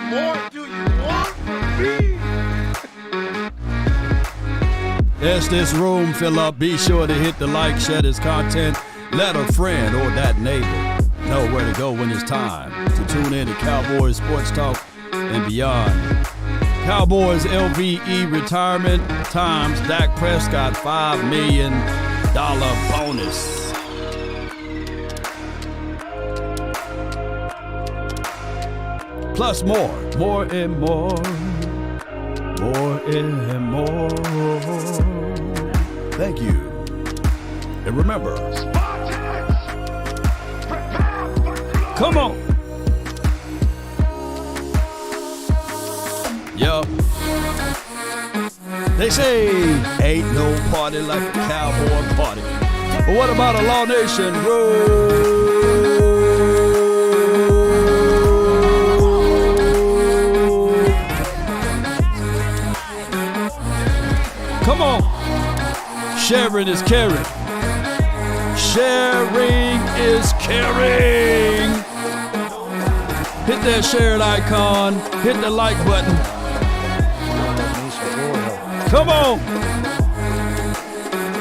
more do you want from me? As this room fill up, be sure to hit the like, share this content, let a friend or that neighbor know where to go when it's time to tune in to Cowboys Sports Talk and beyond. Cowboys LVE retirement times Dak Prescott $5 million bonus. Plus more and more and more. Thank you. And remember, come on. Yo. They say ain't no party like a cowboy party. But what about a Law Nation road? Come on. Sharing is caring. Sharing is caring. Hit that shared icon. Hit the like button. Come on.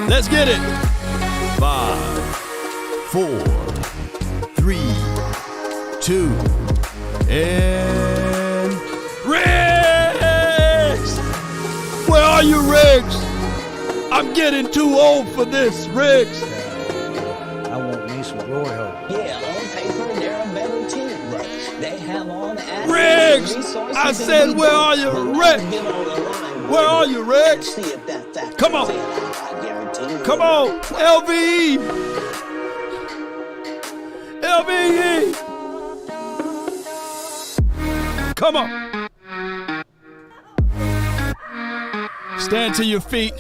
Let's get it. 5, 4, 3, 2, and Riggs! Where are you, Riggs? I'm getting too old for this, Riggs. I want me some glory hole. Yeah, on paper, they're a better team, but they have all the athletes, Riggs! resources, I said, where are you, Riggs? Where are you, Riggs? See if that's Come on. I guarantee you. Come on, LVE. LVE. Come on. Stand to your feet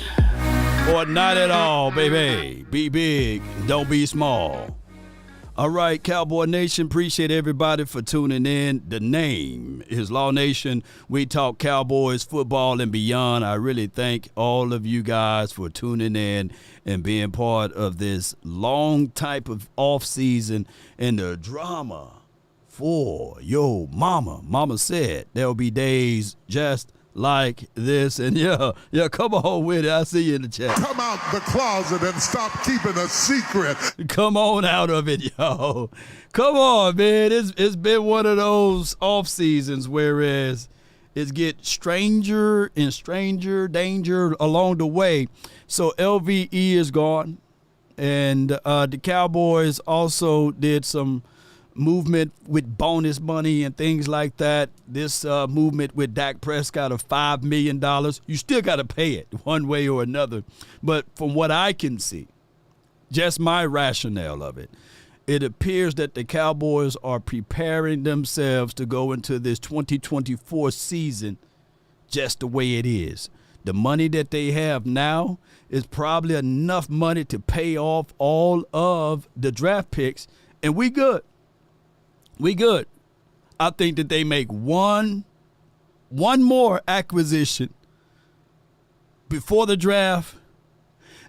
or not at all, baby. Be big, don't be small. All right, Cowboy Nation, appreciate everybody for tuning in. The name is Law Nation. We talk Cowboys, football, and beyond. I really thank all of you guys for tuning in and being part of this long type of off season and the drama for your mama. Mama said there'll be days just like this, and yeah, come on with it. I see you in the chat. Come out the closet and stop keeping a secret. Come on out of it, yo. Come on, man. It's been one of those off seasons whereas it gets stranger and stranger danger along the way. So LVE is gone, and the Cowboys also did some movement with bonus money and things like that. This movement with Dak Prescott of $5 million, you still got to pay it one way or another. But from what I can see, just my rationale of it, it appears that the Cowboys are preparing themselves to go into this 2024 season just the way it is. The money that they have now is probably enough money to pay off all of the draft picks, and we good. We good. I think that they make one more acquisition before the draft,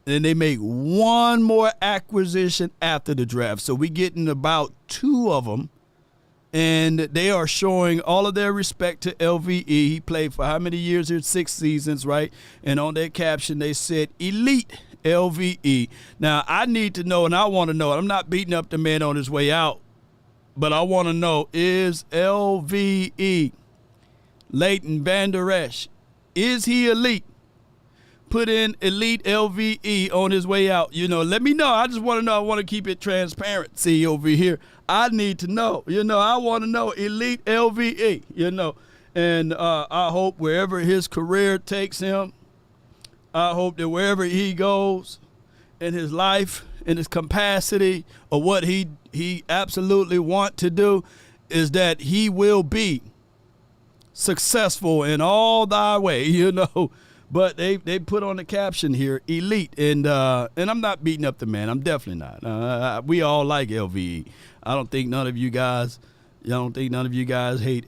and then they make one more acquisition after the draft. So we getting about 2 of them, and they are showing all of their respect to LVE. He played for how many years here? 6 seasons, right? And on their caption, they said elite LVE. Now, I need to know, and I want to know, I'm not beating up the man on his way out, but I want to know, is LVE, Leighton Vander Esch, is he elite? Put in elite LVE on his way out. You know, let me know. I just want to know. I want to keep it transparency over here. I need to know. You know, I want to know elite LVE, you know. And I hope wherever his career takes him, I hope that wherever he goes in his life, in his capacity, or what he absolutely want to do, is that he will be successful in all thy way, you know. But they put on the caption here, elite, and I'm not beating up the man. I'm definitely not. We all like LVE. I don't think none of you guys hate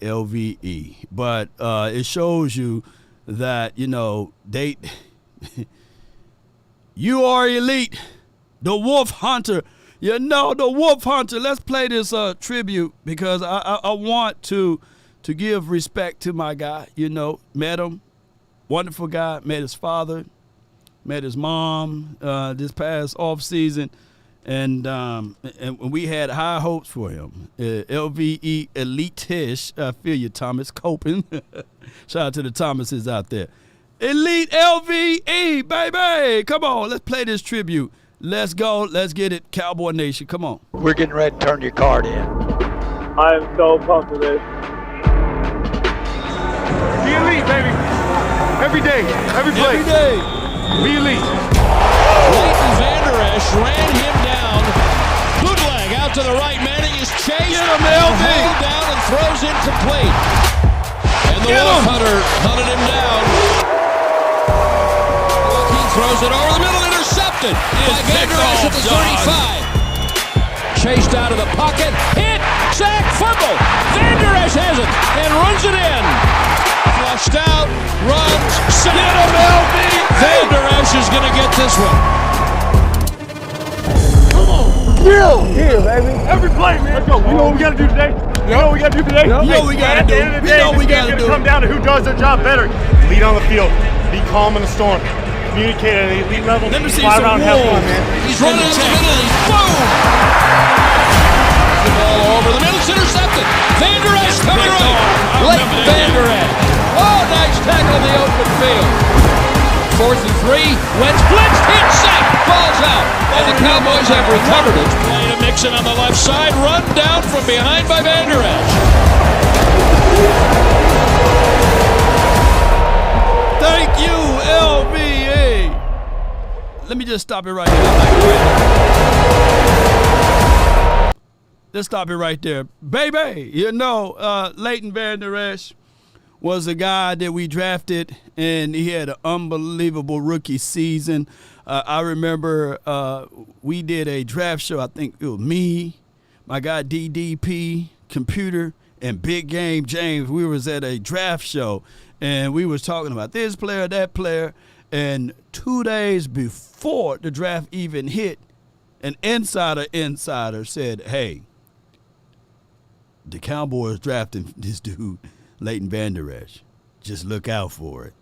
LVE. But it shows you that, you know, you are elite. The Wolf Hunter. You know, the Wolf Hunter. Let's play this tribute because I want to to give respect to my guy. Met him, wonderful guy. Met his father, met his mom this past off season, and we had high hopes for him. LVE Elite-ish. I feel you, Thomas Copin. Shout out to the Thomases out there. Elite LVE, baby. Come on, let's play this tribute. Let's go. Let's get it, Cowboy Nation. Come on. We're getting ready to turn your card in. I am so pumped for this. Be elite, baby. Every day, every play. Every day. Be elite. Leighton Vander Esch ran him down. Bootleg out to the right. Manning is chased. Get him, LV. Hauled down and throws incomplete. And the Get Wolf him. Hunter hunted him down. He throws it over the middle, intercepted by Vander Esch at the 35. Chased out of the pocket, hit, sack, fumble. Vander Esch has it and runs it in. Flushed out, runs, sack. Get him, LV. Vander Esch is going to get this one. Here, baby. Every play, man. Let's go. You know what we got to do today? You know what we got to do today? You know what we got to At do. the end of the We day, know this we game's got to going do. to come down to who does their job better. Lead on the field. Be calm in the storm. Communicate at an elite level. Let me see Fly some around and have fun, wolves. man. He's running in the middle, and boom! The ball over the middle, it's intercepted. Vander Esch coming right. Leighton Vander Esch. Oh, nice tackle in the open field. 4th and 3. Wentz blitzed, hit, sack, ball's out. And the Cowboys have recovered it. Play to Mixon on the left side, run down from behind by Vander Esch. Thank you, LVE. Let me just stop it right there. Let's stop it right there. Baby, Leighton Vander Esch was a guy that we drafted, and he had an unbelievable rookie season. I remember we did a draft show. I think it was me, my guy DDP, Computer, and Big Game James. We was at a draft show, and we was talking about this player, that player. And 2 days before the draft even hit, an insider said, hey, the Cowboys drafting this dude, Leighton Vander Esch. Just look out for it.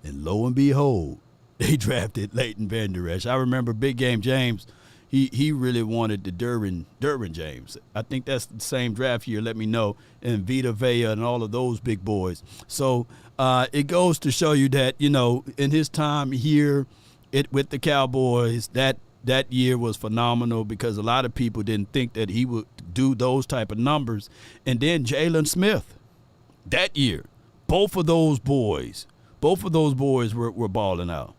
And lo and behold, they drafted Leighton Vander Esch. I remember Big Game James, he really wanted the Derwin James. I think that's the same draft year, let me know, and Vita Vea and all of those big boys. So it goes to show you that, in his time here with the Cowboys, that year was phenomenal because a lot of people didn't think that he would do those type of numbers. And then Jalen Smith, that year, both of those boys were balling out.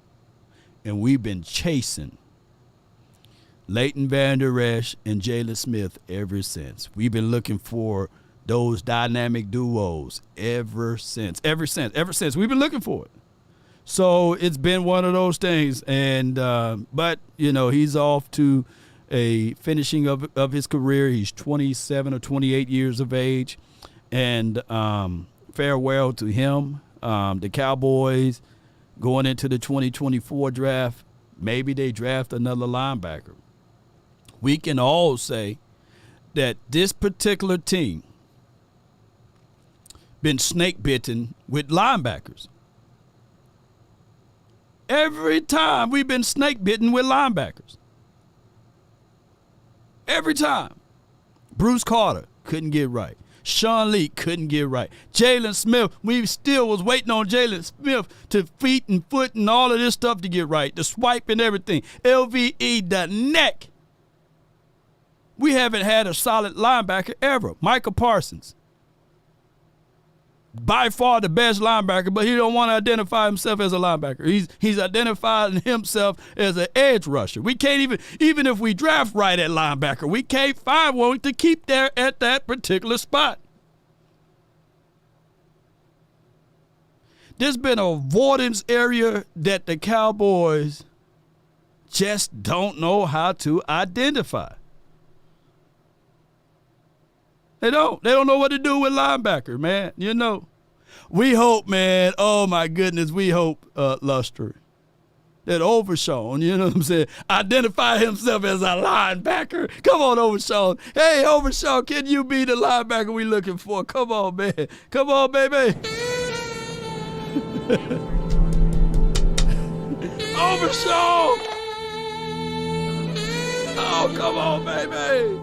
And we've been chasing Leighton Vander Esch and Jalen Smith ever since. We've been looking for those dynamic duos ever since. We've been looking for it. So it's been one of those things. And but he's off to a finishing of his career. He's 27 or 28 years of age. And farewell to him. The Cowboys going into the 2024 draft, maybe they draft another linebacker. We can all say that this particular team been snake bitten with linebackers. Every time we've been snake bitten with linebackers. Every time. Bruce Carter couldn't get right. Sean Lee couldn't get right. Jalen Smith, we still was waiting on Jalen Smith to feet and foot and all of this stuff to get right. The swipe and everything. LVE, the neck. We haven't had a solid linebacker ever. Michael Parsons. By far the best linebacker, but he don't want to identify himself as a linebacker. He's identifying himself as an edge rusher. We can't even if we draft right at linebacker, we can't find one to keep there at that particular spot. There's been an avoidance area that the Cowboys just don't know how to identify. They don't know what to do with linebacker, man. We hope, man. Oh, my goodness. We hope, Luster. that Overshawn, you know what I'm saying, identify himself as a linebacker. Come on, Overshawn. Hey, Overshawn, can you be the linebacker we looking for? Come on, man. Come on, baby. Overshawn. Oh, come on, baby.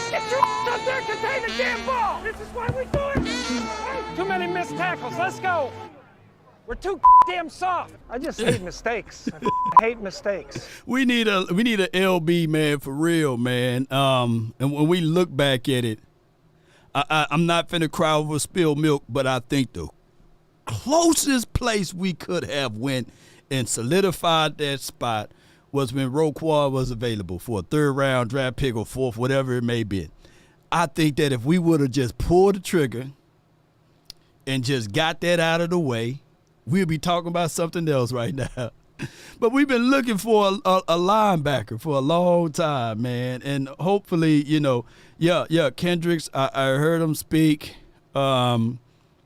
Get your out there, contain the damn ball. This is why we do it. Hey, too many missed tackles. Let's go. We're too damn soft. I just hate mistakes. I hate mistakes. We need a LB, man, for real, man. And when we look back at it, I'm not finna cry over spilled milk, but I think the closest place we could have went and solidified that spot was when Roquan was available for a third-round draft pick or fourth, whatever it may be. I think that if we would have just pulled the trigger and just got that out of the way, we'll be talking about something else right now. But we've been looking for a linebacker for a long time, man. And hopefully, Kendricks, I heard him speak, and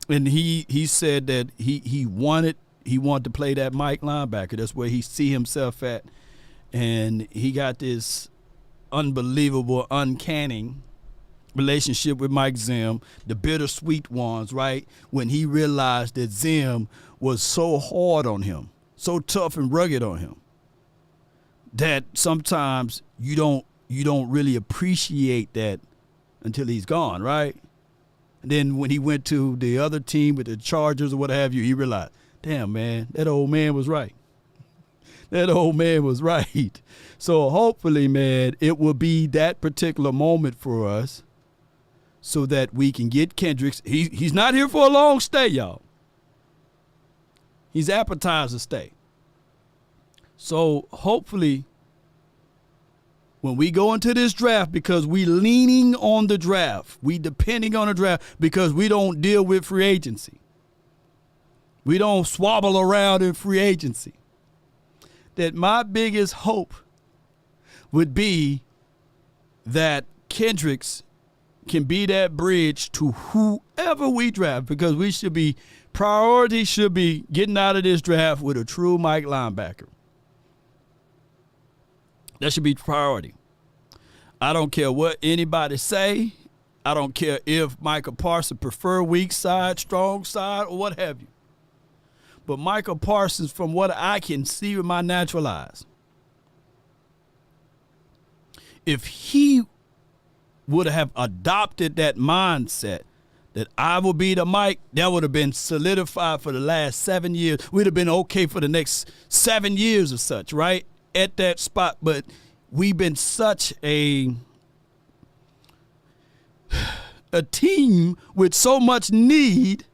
he said that he wanted to play that Mike linebacker. That's where he see himself at. And he got this unbelievable, uncanny relationship with Mike Zim, the bittersweet ones, right? When he realized that Zim was so hard on him, so tough and rugged on him, that sometimes you don't really appreciate that until he's gone, right? And then when he went to the other team with the Chargers or what have you, he realized, damn, man, that old man was right. That old man was right. So hopefully, man, it will be that particular moment for us so that we can get Kendricks. He's not here for a long stay, y'all. He's appetizer stay. So hopefully when we go into this draft, because we leaning on the draft, we depending on the draft because we don't deal with free agency. We don't swabble around in free agency. That my biggest hope would be that Kendricks can be that bridge to whoever we draft, because priority should be getting out of this draft with a true Mike linebacker. That should be priority. I don't care what anybody say. I don't care if Micah Parsons prefer weak side, strong side, or what have you. But Micah Parsons, from what I can see with my natural eyes, if he would have adopted that mindset that I will be the Mike, that would have been solidified for the last 7 years. We'd have been okay for the next 7 years or such, right? At that spot. But we've been such a team with so much need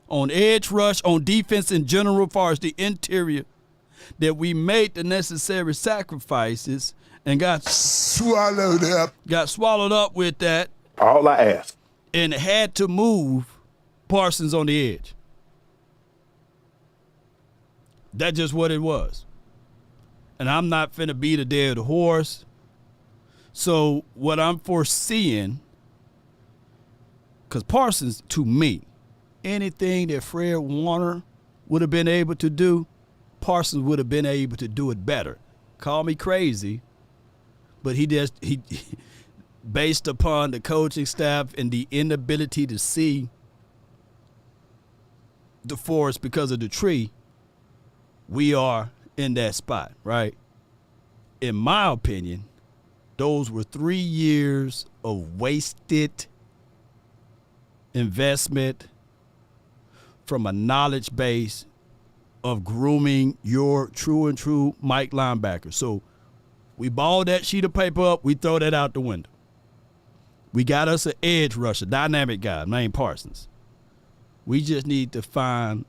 on edge rush, on defense in general, as far as the interior, that we made the necessary sacrifices and got swallowed up with that. All I ask. And had to move Parsons on the edge. That's just what it was. And I'm not finna beat a dead horse. So what I'm foreseeing, because Parsons, to me, anything that Fred Warner would have been able to do, Parsons would have been able to do it better. Call me crazy, but he based upon the coaching staff and the inability to see the forest because of the tree, we are in that spot, right? In my opinion, those were 3 years of wasted investment from a knowledge base of grooming your true Mike linebacker. So we ball that sheet of paper up, we throw that out the window. We got us an edge rusher, dynamic guy named Parsons. We just need to find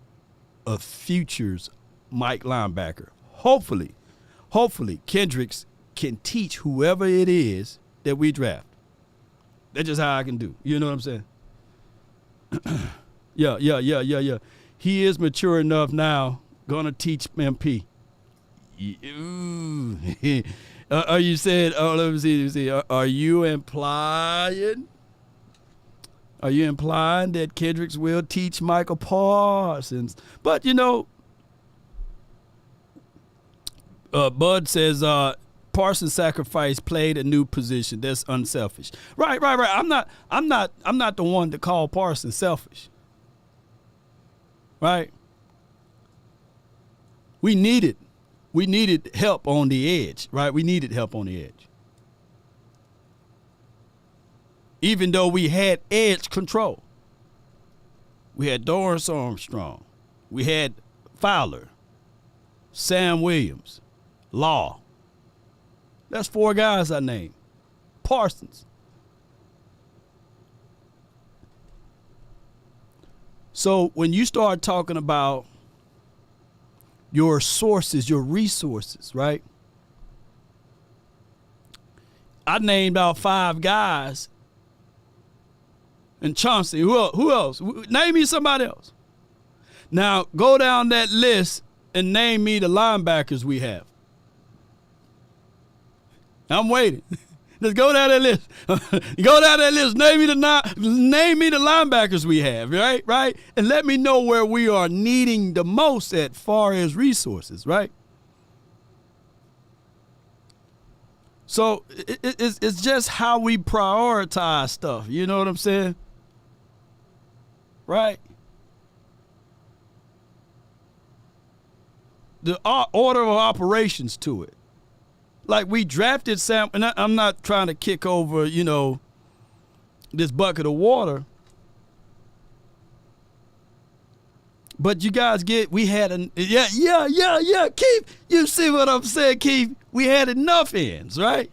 a futures Mike linebacker. Hopefully, Kendricks can teach whoever it is that we draft. That's just how I can do. You know what I'm saying? Yeah. He is mature enough now. Gonna teach MP. Are you saying? Oh, let me see. Are you implying? That Kendricks will teach Michael Parsons? But Bud says Parsons' sacrifice played a new position. That's unselfish. Right. I'm not the one to call Parsons selfish. Right? We needed help on the edge, right? We needed help on the edge. Even though we had edge control. We had Dorrance Armstrong. We had Fowler, Sam Williams, Law. That's 4 guys I named. Parsons. So when you start talking about your sources, your resources, right? I named out 5 guys. And Chauncey, who else? Name me somebody else. Now, go down that list and name me the linebackers we have. I'm waiting. Let's go down that list. Go down that list. Name me the linebackers we have, right? And let me know where we are needing the most as far as resources, right? So it's just how we prioritize stuff. You know what I'm saying? Right? The order of operations to it. Like we drafted Sam, and I'm not trying to kick over, this bucket of water. But you guys Keith, you see what I'm saying, Keith? We had enough ends, right?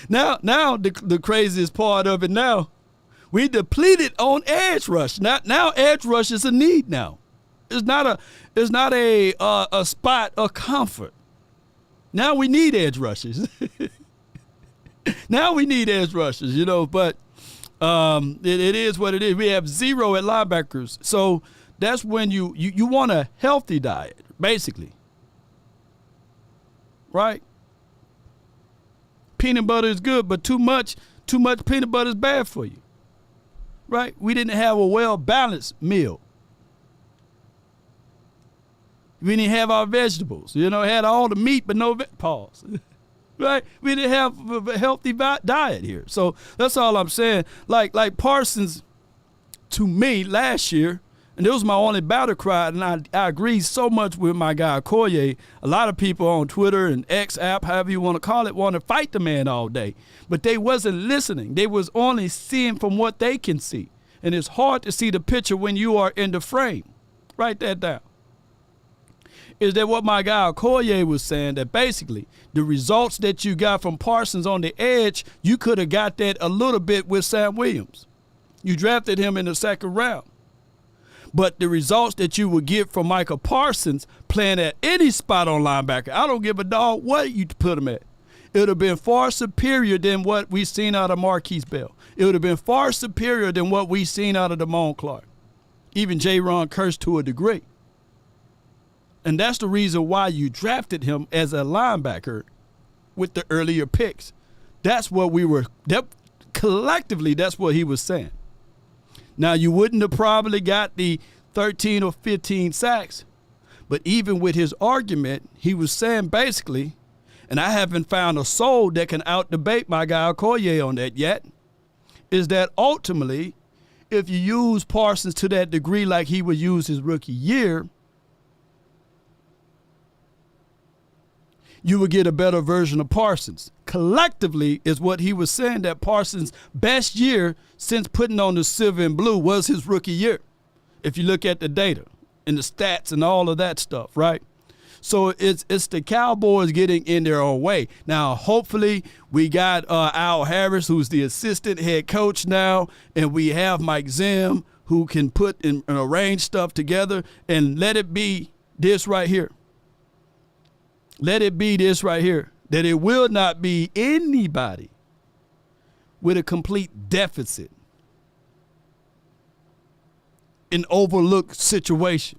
Now the craziest part of it now, we depleted on edge rush. Now edge rush is a need now. It's not a spot of comfort. Now we need edge rushers. But it is what it is. We have 0 at linebackers. So that's when you want a healthy diet, basically. Right? Peanut butter is good, but too much peanut butter is bad for you. Right? We didn't have a well-balanced meal. We didn't have our vegetables. Had all the meat but no pause. Right? We didn't have a healthy diet here. So that's all I'm saying. Like Parsons, to me, last year, and it was my only battle cry, and I agree so much with my guy Okoye. A lot of people on Twitter and X app, however you want to call it, want to fight the man all day. But they wasn't listening. They was only seeing from what they can see. And it's hard to see the picture when you are in the frame. Write that down. Is that what my guy Okoye was saying, that basically the results that you got from Parsons on the edge, you could have got that a little bit with Sam Williams. You drafted him in the 2nd round. But the results that you would get from Micah Parsons playing at any spot on linebacker, I don't give a dog what you put him at. It would have been far superior than what we've seen out of Marquise Bell. It would have been far superior than what we've seen out of Damone Clark. Even J-Ron Kearse to a degree. And that's the reason why you drafted him as a linebacker with the earlier picks. That's what collectively, that's what he was saying. Now, you wouldn't have probably got the 13 or 15 sacks, but even with his argument, he was saying basically, and I haven't found a soul that can out-debate my guy Okoye on that yet, is that ultimately, if you use Parsons to that degree like he would use his rookie year, you would get a better version of Parsons. Collectively is what he was saying, that Parsons' best year since putting on the silver and blue was his rookie year. If you look at the data and the stats and all of that stuff, right? So it's the Cowboys getting in their own way. Now, hopefully, we got Al Harris, who's the assistant head coach now, and we have Mike Zim, who can put and arrange stuff together, and let it be this right here. Let it be this right here, that it will not be anybody with a complete deficit, an overlooked situation.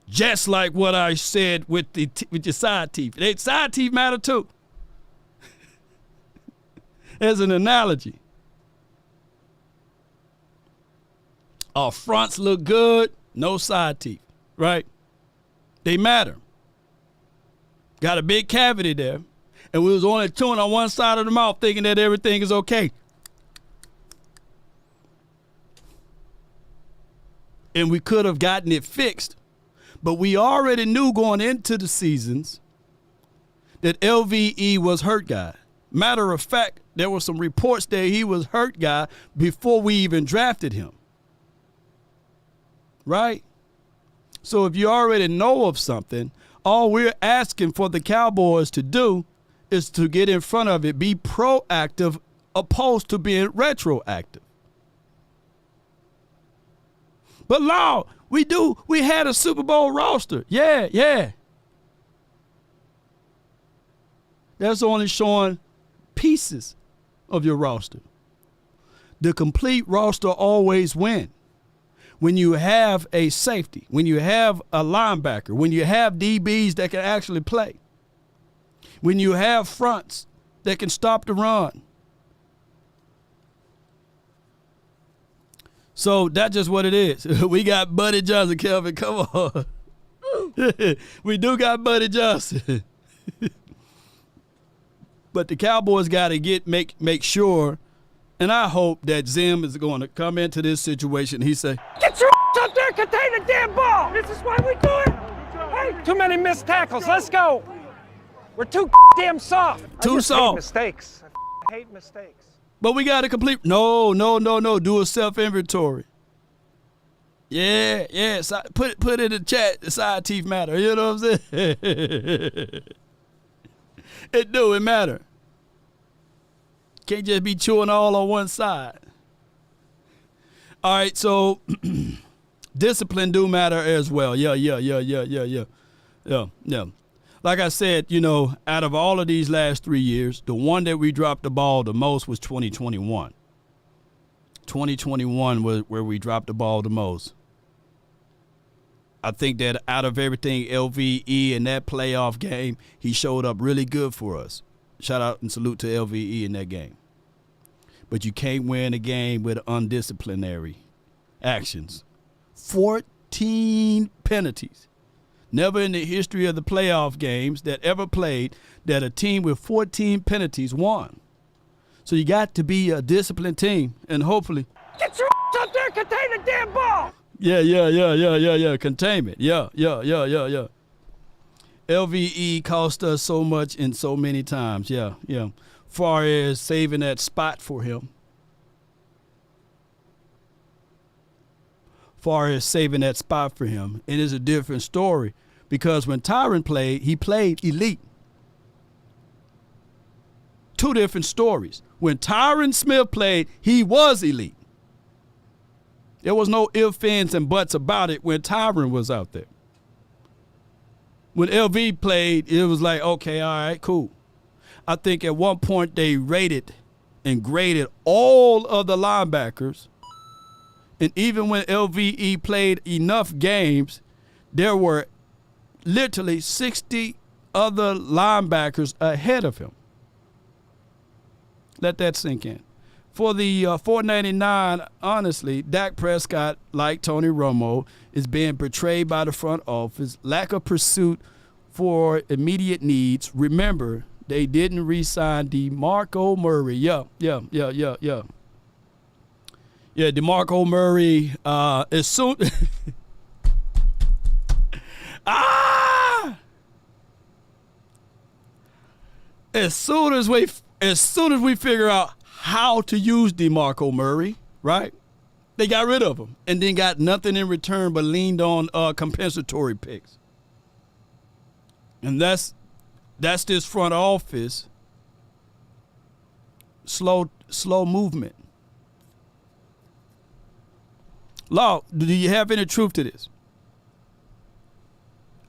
Just like what I said with your side teeth. Side teeth matter too. As an analogy. Our fronts look good, no side teeth, right? They matter. Got a big cavity there. And we was only chewing on one side of the mouth thinking that everything is okay. And we could have gotten it fixed. But we already knew going into the seasons that LVE was hurt guy. Matter of fact, there were some reports that he was hurt guy before we even drafted him. Right? So if you already know of something, all we're asking for the Cowboys to do is to get in front of it, be proactive opposed to being retroactive. But Law, we had a Super Bowl roster. Yeah. That's only showing pieces of your roster. The complete roster always wins. When you have a safety, when you have a linebacker, when you have DBs that can actually play, when you have fronts that can stop the run. So that's just what it is. We got Buddy Johnson, Kelvin. Come on. We do got Buddy Johnson. But the Cowboys got to make sure, and I hope that Zim is going to come into this situation. He say, Get your up there, contain the damn ball. This is why we do it. Hey, too many missed tackles. Let's go. We're too damn soft. Too soft. Hate mistakes. I hate mistakes. But we got to complete. No. Do a self-inventory. Yeah. Put it in the chat. The side teeth matter. You know what I'm saying? It matter. Can't just be chewing all on one side. All right, so discipline do matter as well. Yeah. Like I said, out of all of these last 3 years, the one that we dropped the ball the most was 2021. 2021 was where we dropped the ball the most. I think that out of everything, LVE in that playoff game, he showed up really good for us. Shout out and salute to LVE in that game. But you can't win a game with undisciplinary actions. 14 penalties. Never in the history of the playoff games that ever played that a team with 14 penalties won. So you got to be a disciplined team, and hopefully. Get your up there, contain the damn ball. Yeah. Containment. Yeah. LVE cost us so much and so many times. Yeah. Far as saving that spot for him. And it's a different story because when Tyron played, he played elite. Two different stories. When Tyron Smith played, he was elite. There was no ifs, ands, and buts about it when Tyron was out there. When LV played, it was like, okay, all right, cool. I think at one point they rated and graded all of the linebackers. And even when LVE played enough games, there were literally 60 other linebackers ahead of him. Let that sink in. For the $4.99, honestly, Dak Prescott, like Tony Romo, is being portrayed by the front office. Lack of pursuit for immediate needs. Remember, they didn't re-sign DeMarco Murray. Yeah. Yeah, DeMarco Murray, as soon as soon as we figure out how to use DeMarco Murray, right? They got rid of him and then got nothing in return but leaned on compensatory picks. And that's this front office slow movement. Law, do you have any truth to this?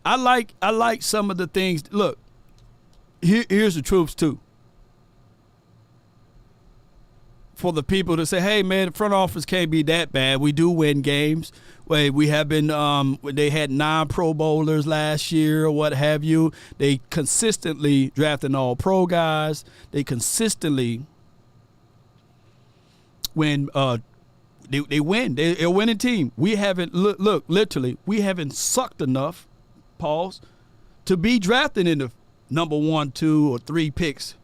I like some of the things. Look, here's the truth too. For the people to say, hey man, the front office can't be that bad. We do win games. We have been they had 9 Pro Bowlers last year or what have you. They consistently drafting all pro guys. They consistently win they win. They're a winning team. We haven't look literally, we haven't sucked enough, pause, to be drafted in the number 1, 2, or 3 picks.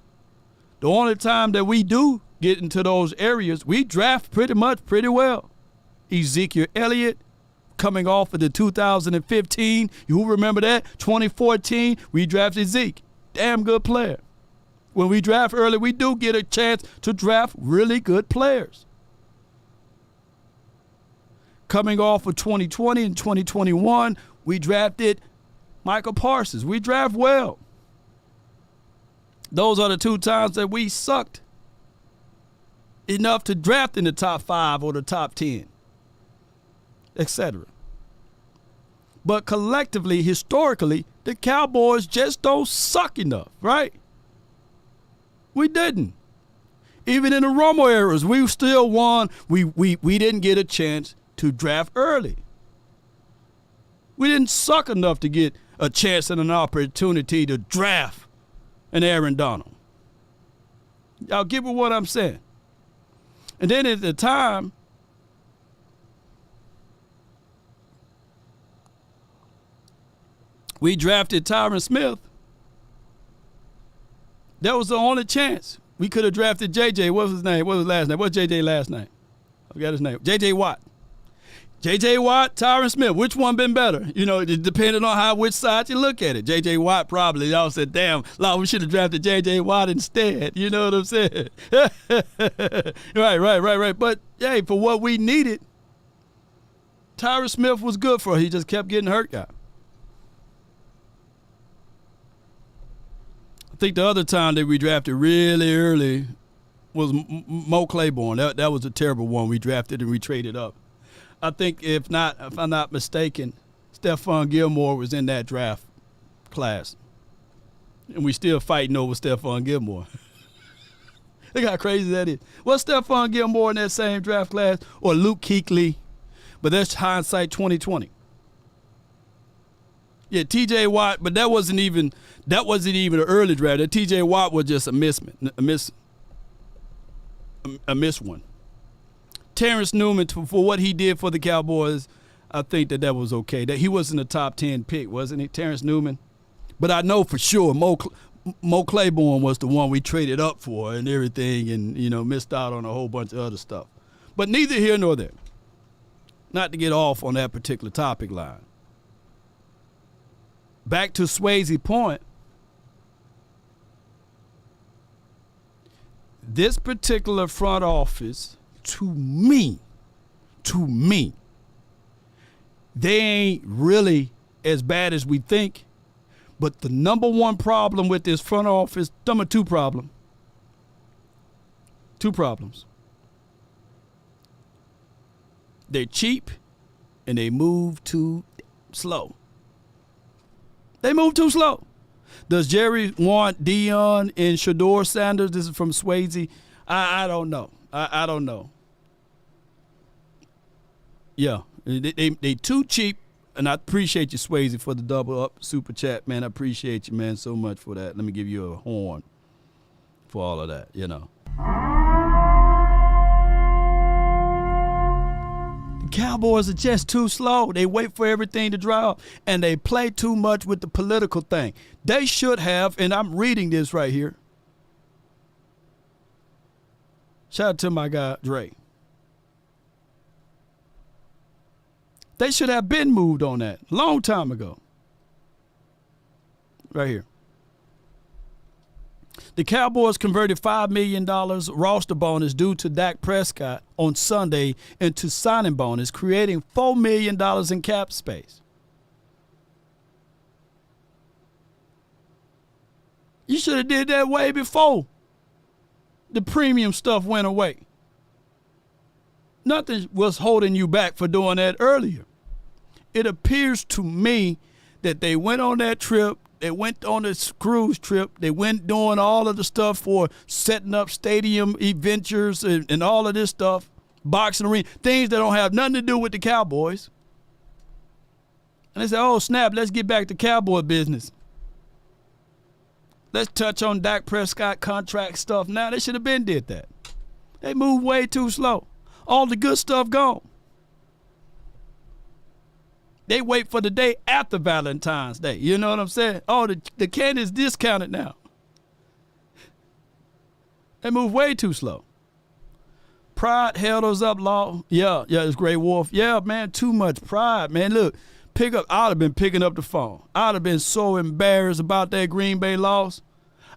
The only time that we do get into those areas, we draft pretty well. Ezekiel Elliott, coming off of the 2015, you remember that? 2014, we drafted Zeke. Damn good player. When we draft early, we do get a chance to draft really good players. Coming off of 2020 and 2021, we drafted Michael Parsons. We draft well. Those are the 2 times that we sucked enough to draft in the top 5 or the top 10, etc. But collectively, historically, the Cowboys just don't suck enough, right? We didn't. Even in the Romo eras, we still won. We didn't get a chance to draft early. We didn't suck enough to get a chance and an opportunity to draft an Aaron Donald. Y'all get what I'm saying? And then at the time, we drafted Tyron Smith. That was the only chance. We could have drafted JJ. What was his name? What was his last name? What's JJ last name? I forgot his name. JJ Watt. J.J. Watt, Tyron Smith, which one been better? You know, it depending on which side you look at it. J.J. Watt probably. Y'all said, damn, we should have drafted J.J. Watt instead. You know what I'm saying? Right. But, hey, for what we needed, Tyron Smith was good for. He just kept getting hurt, guy. I think the other time that we drafted really early was Mo Claiborne. That was a terrible one. We drafted and we traded up. I think if I'm not mistaken, Stephon Gilmore was in that draft class. And we still fighting over Stephon Gilmore. Look how crazy that is. Was Stephon Gilmore in that same draft class or Luke Kuechly? But that's hindsight 2020. Yeah, TJ Watt, but that wasn't even an early draft. That TJ Watt was just a miss one. Terrence Newman, for what he did for the Cowboys, I think that was okay. That he wasn't a top 10 pick, wasn't he, Terrence Newman? But I know for sure Mo Claiborne was the one we traded up for and everything, and missed out on a whole bunch of other stuff. But neither here nor there. Not to get off on that particular topic line. Back to Swayze's point. This particular front office, to me, they ain't really as bad as we think. But the number one problem with this front office, number two problem. Two problems. They're cheap and they move too slow. They move too slow. Does Jerry want Deion and Shedeur Sanders? This is from Swayze. I don't know. I don't know. Yeah, they too cheap, and I appreciate you, Swayze, for the double up super chat, man. I appreciate you, man, so much for that. Let me give you a horn for all of that, The Cowboys are just too slow. They wait for everything to dry up, and they play too much with the political thing. They should have, and I'm reading this right here. Shout out to my guy, Dre. They should have been moved on that a long time ago. Right here. The Cowboys converted $5 million roster bonus due to Dak Prescott on Sunday into signing bonus, creating $4 million in cap space. You should have did that way before the premium stuff went away. Nothing was holding you back for doing that earlier. It appears to me that they went on that trip. They went on this cruise trip. They went doing all of the stuff for setting up stadium ventures and all of this stuff, boxing arena, things that don't have nothing to do with the Cowboys. And they said, oh, snap, let's get back to Cowboy business. Let's touch on Dak Prescott contract stuff now. They should have been did that. They moved way too slow. All the good stuff gone. They wait for the day after Valentine's Day. You know what I'm saying? Oh, the candy's discounted now. They move way too slow. Pride held us up, Law. Yeah, it's Grey Wolf. Yeah, man, too much pride, man. Look, I'd have been picking up the phone. I'd have been so embarrassed about that Green Bay loss.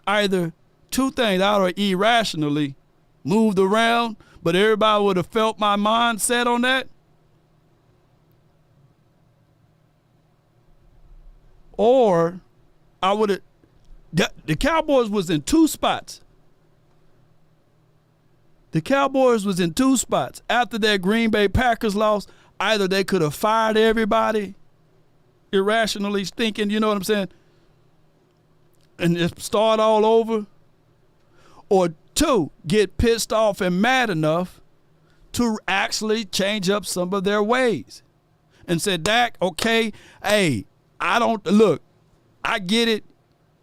Either two things, I would have irrationally moved around, but everybody would have felt my mindset on that. Or I would have, the Cowboys was in two spots. The Cowboys was in two spots. After that Green Bay Packers loss, either they could have fired everybody, irrationally thinking, you know what I'm saying, and just start all over. Or two, get pissed off and mad enough to actually change up some of their ways. And said, Dak, okay, hey, I get it.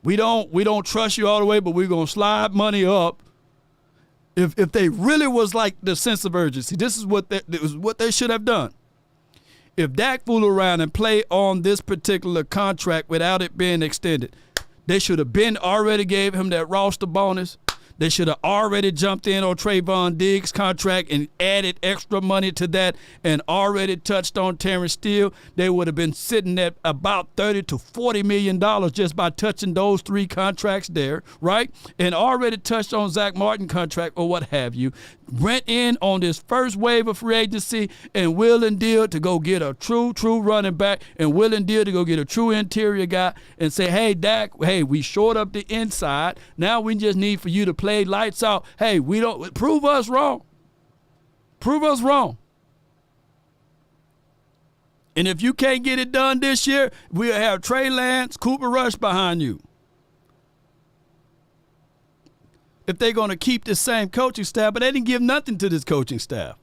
We don't trust you all the way, but we're gonna slide money up. If they really was like the sense of urgency, this is what they should have done. If Dak fooled around and play on this particular contract without it being extended, they should have been already gave him that roster bonus. They should have already jumped in on Trayvon Diggs' contract and added extra money to that and already touched on Terrence Steele. They would have been sitting at about $30 to $40 million just by touching those three contracts there, right? And already touched on Zach Martin contract or what have you. Went in on this first wave of free agency and will and deal to go get a true running back and will and deal to go get a true interior guy and say, hey, Dak, hey, we shored up the inside. Now we just need for you to play lights out. Hey, prove us wrong. Prove us wrong. And if you can't get it done this year, we'll have Trey Lance, Cooper Rush behind you. If they're going to keep the same coaching staff, but they didn't give nothing to this coaching staff.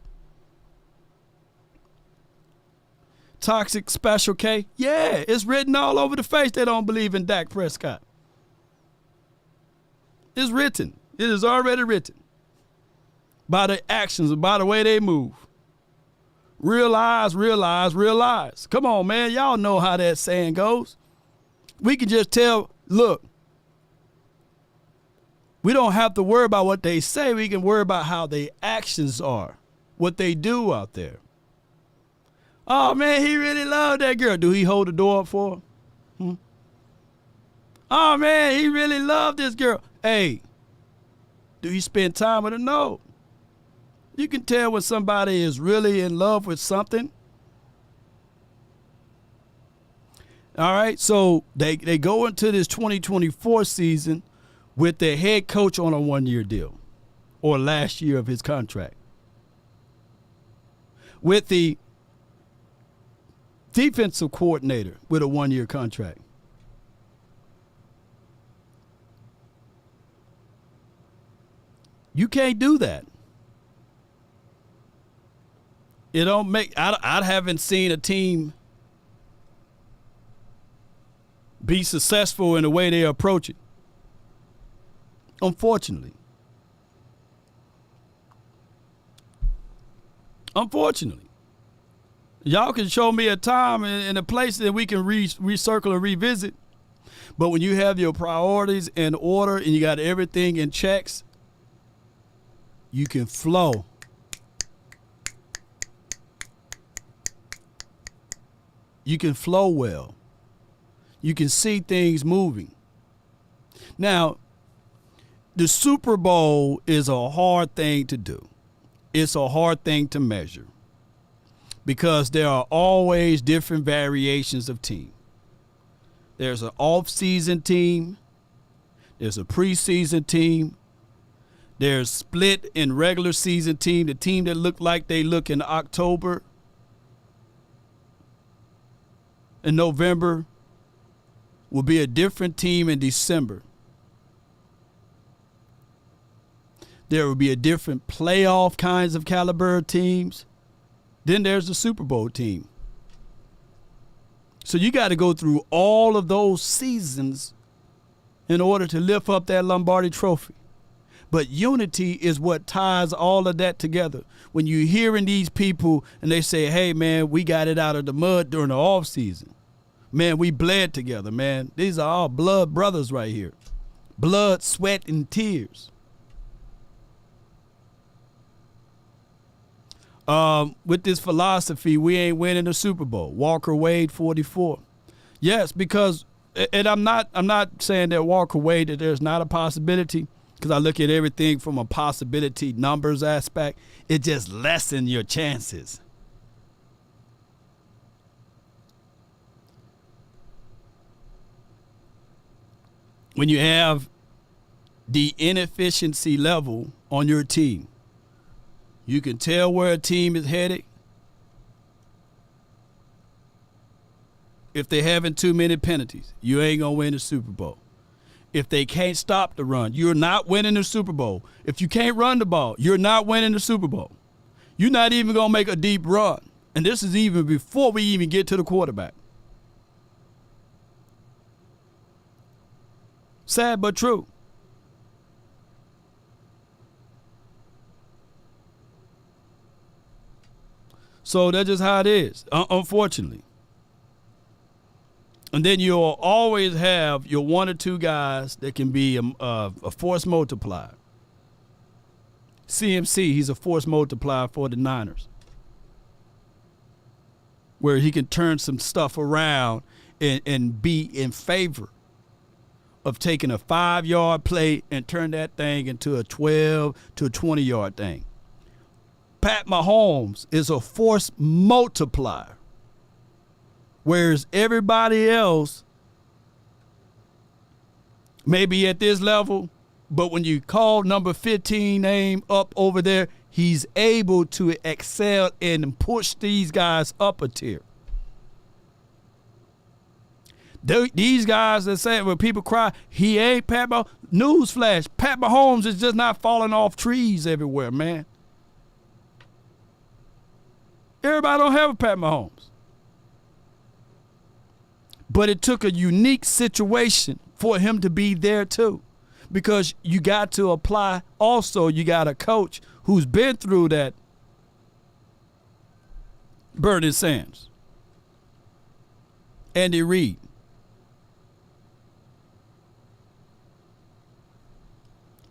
Toxic Special K, yeah, it's written all over the face they don't believe in Dak Prescott. It's written. It is already written. By their actions, by the way they move. Realize. Come on, man. Y'all know how that saying goes. We can just tell, look, we don't have to worry about what they say. We can worry about how their actions are, what they do out there. Oh, man, he really loved that girl. Do he hold the door up for her? Oh, man, he really loved this girl. Hey, do he spend time with her? No. You can tell when somebody is really in love with something. All right, so they go into this 2024 season with their head coach on a 1-year deal or last year of his contract. With the defensive coordinator with a 1-year contract. You can't do that. It don't make. I haven't seen a team be successful in the way they approach it. Unfortunately. Y'all can show me a time and a place that we can recircle and revisit. But when you have your priorities in order and you got everything in checks, you can flow. You can flow well. You can see things moving. Now, the Super Bowl is a hard thing to do. It's a hard thing to measure because there are always different variations of team. There's an off-season team. There's a preseason team. There's split in regular season team, the team that look like they look in October and November will be a different team in December. There will be a different playoff kinds of caliber teams. Then there's the Super Bowl team. So you got to go through all of those seasons in order to lift up that Lombardi trophy. But unity is what ties all of that together. When you're hearing these people and they say, hey, man, we got it out of the mud during the off season. Man, we bled together, man. These are all blood brothers right here. Blood, sweat, and tears. With this philosophy, we ain't winning the Super Bowl. Walker Wade 44. Yes, because, and I'm not saying that Walker Wade, that there's not a possibility, because I look at everything from a possibility numbers aspect. It just lessens your chances. When you have the inefficiency level on your team, you can tell where a team is headed. If they're having too many penalties, you ain't going to win the Super Bowl. If they can't stop the run, you're not winning the Super Bowl. If you can't run the ball, you're not winning the Super Bowl. You're not even going to make a deep run. And this is even before we even get to the quarterback. Sad but true. So that's just how it is, unfortunately. And then you'll always have your one or two guys that can be a force multiplier. CMC, he's a force multiplier for the Niners, where he can turn some stuff around and be in favor of taking a 5-yard play and turn that thing into a 12 to a 20-yard thing. Pat Mahomes is a force multiplier, whereas everybody else may be at this level, but when you call number 15 name up over there, he's able to excel and push these guys up a tier. These guys that say when people cry, he ain't Pat Mahomes. Newsflash, Pat Mahomes is just not falling off trees everywhere, man. Everybody don't have a Pat Mahomes. But it took a unique situation for him to be there too. Because you got to apply, also you got a coach who's been through that burning sands. Andy Reid.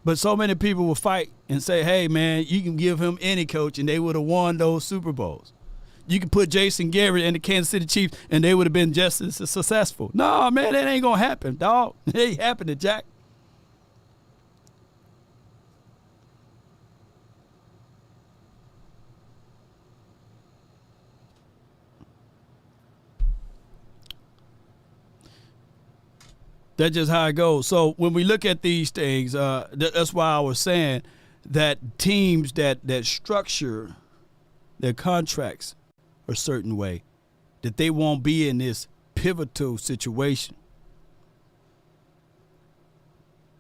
But so many people will fight and say, hey, man, you can give him any coach and they would have won those Super Bowls. You can put Jason Garrett and the Kansas City Chiefs and they would have been just as successful. No, man, that ain't going to happen, dog. It ain't happening, Jack. That's just how it goes. So when we look at these things, that's why I was saying that teams that structure their contracts a certain way, that they won't be in this pivotal situation.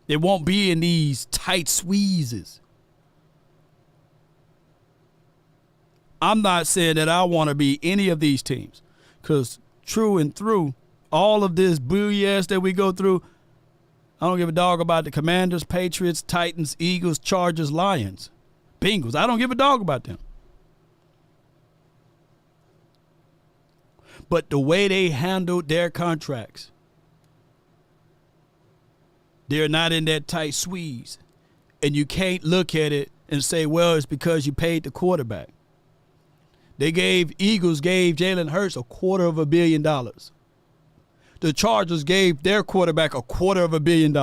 They won't be in these tight squeezes. I'm not saying that I want to be any of these teams, because true and through, all of this BS that we go through, I don't give a dog about the Commanders, Patriots, Titans, Eagles, Chargers, Lions, Bengals. I don't give a dog about them. But the way they handled their contracts, they're not in that tight squeeze. And you can't look at it and say, well, it's because you paid the quarterback. Eagles gave Jalen Hurts $250 million. The Chargers gave their quarterback $250 million.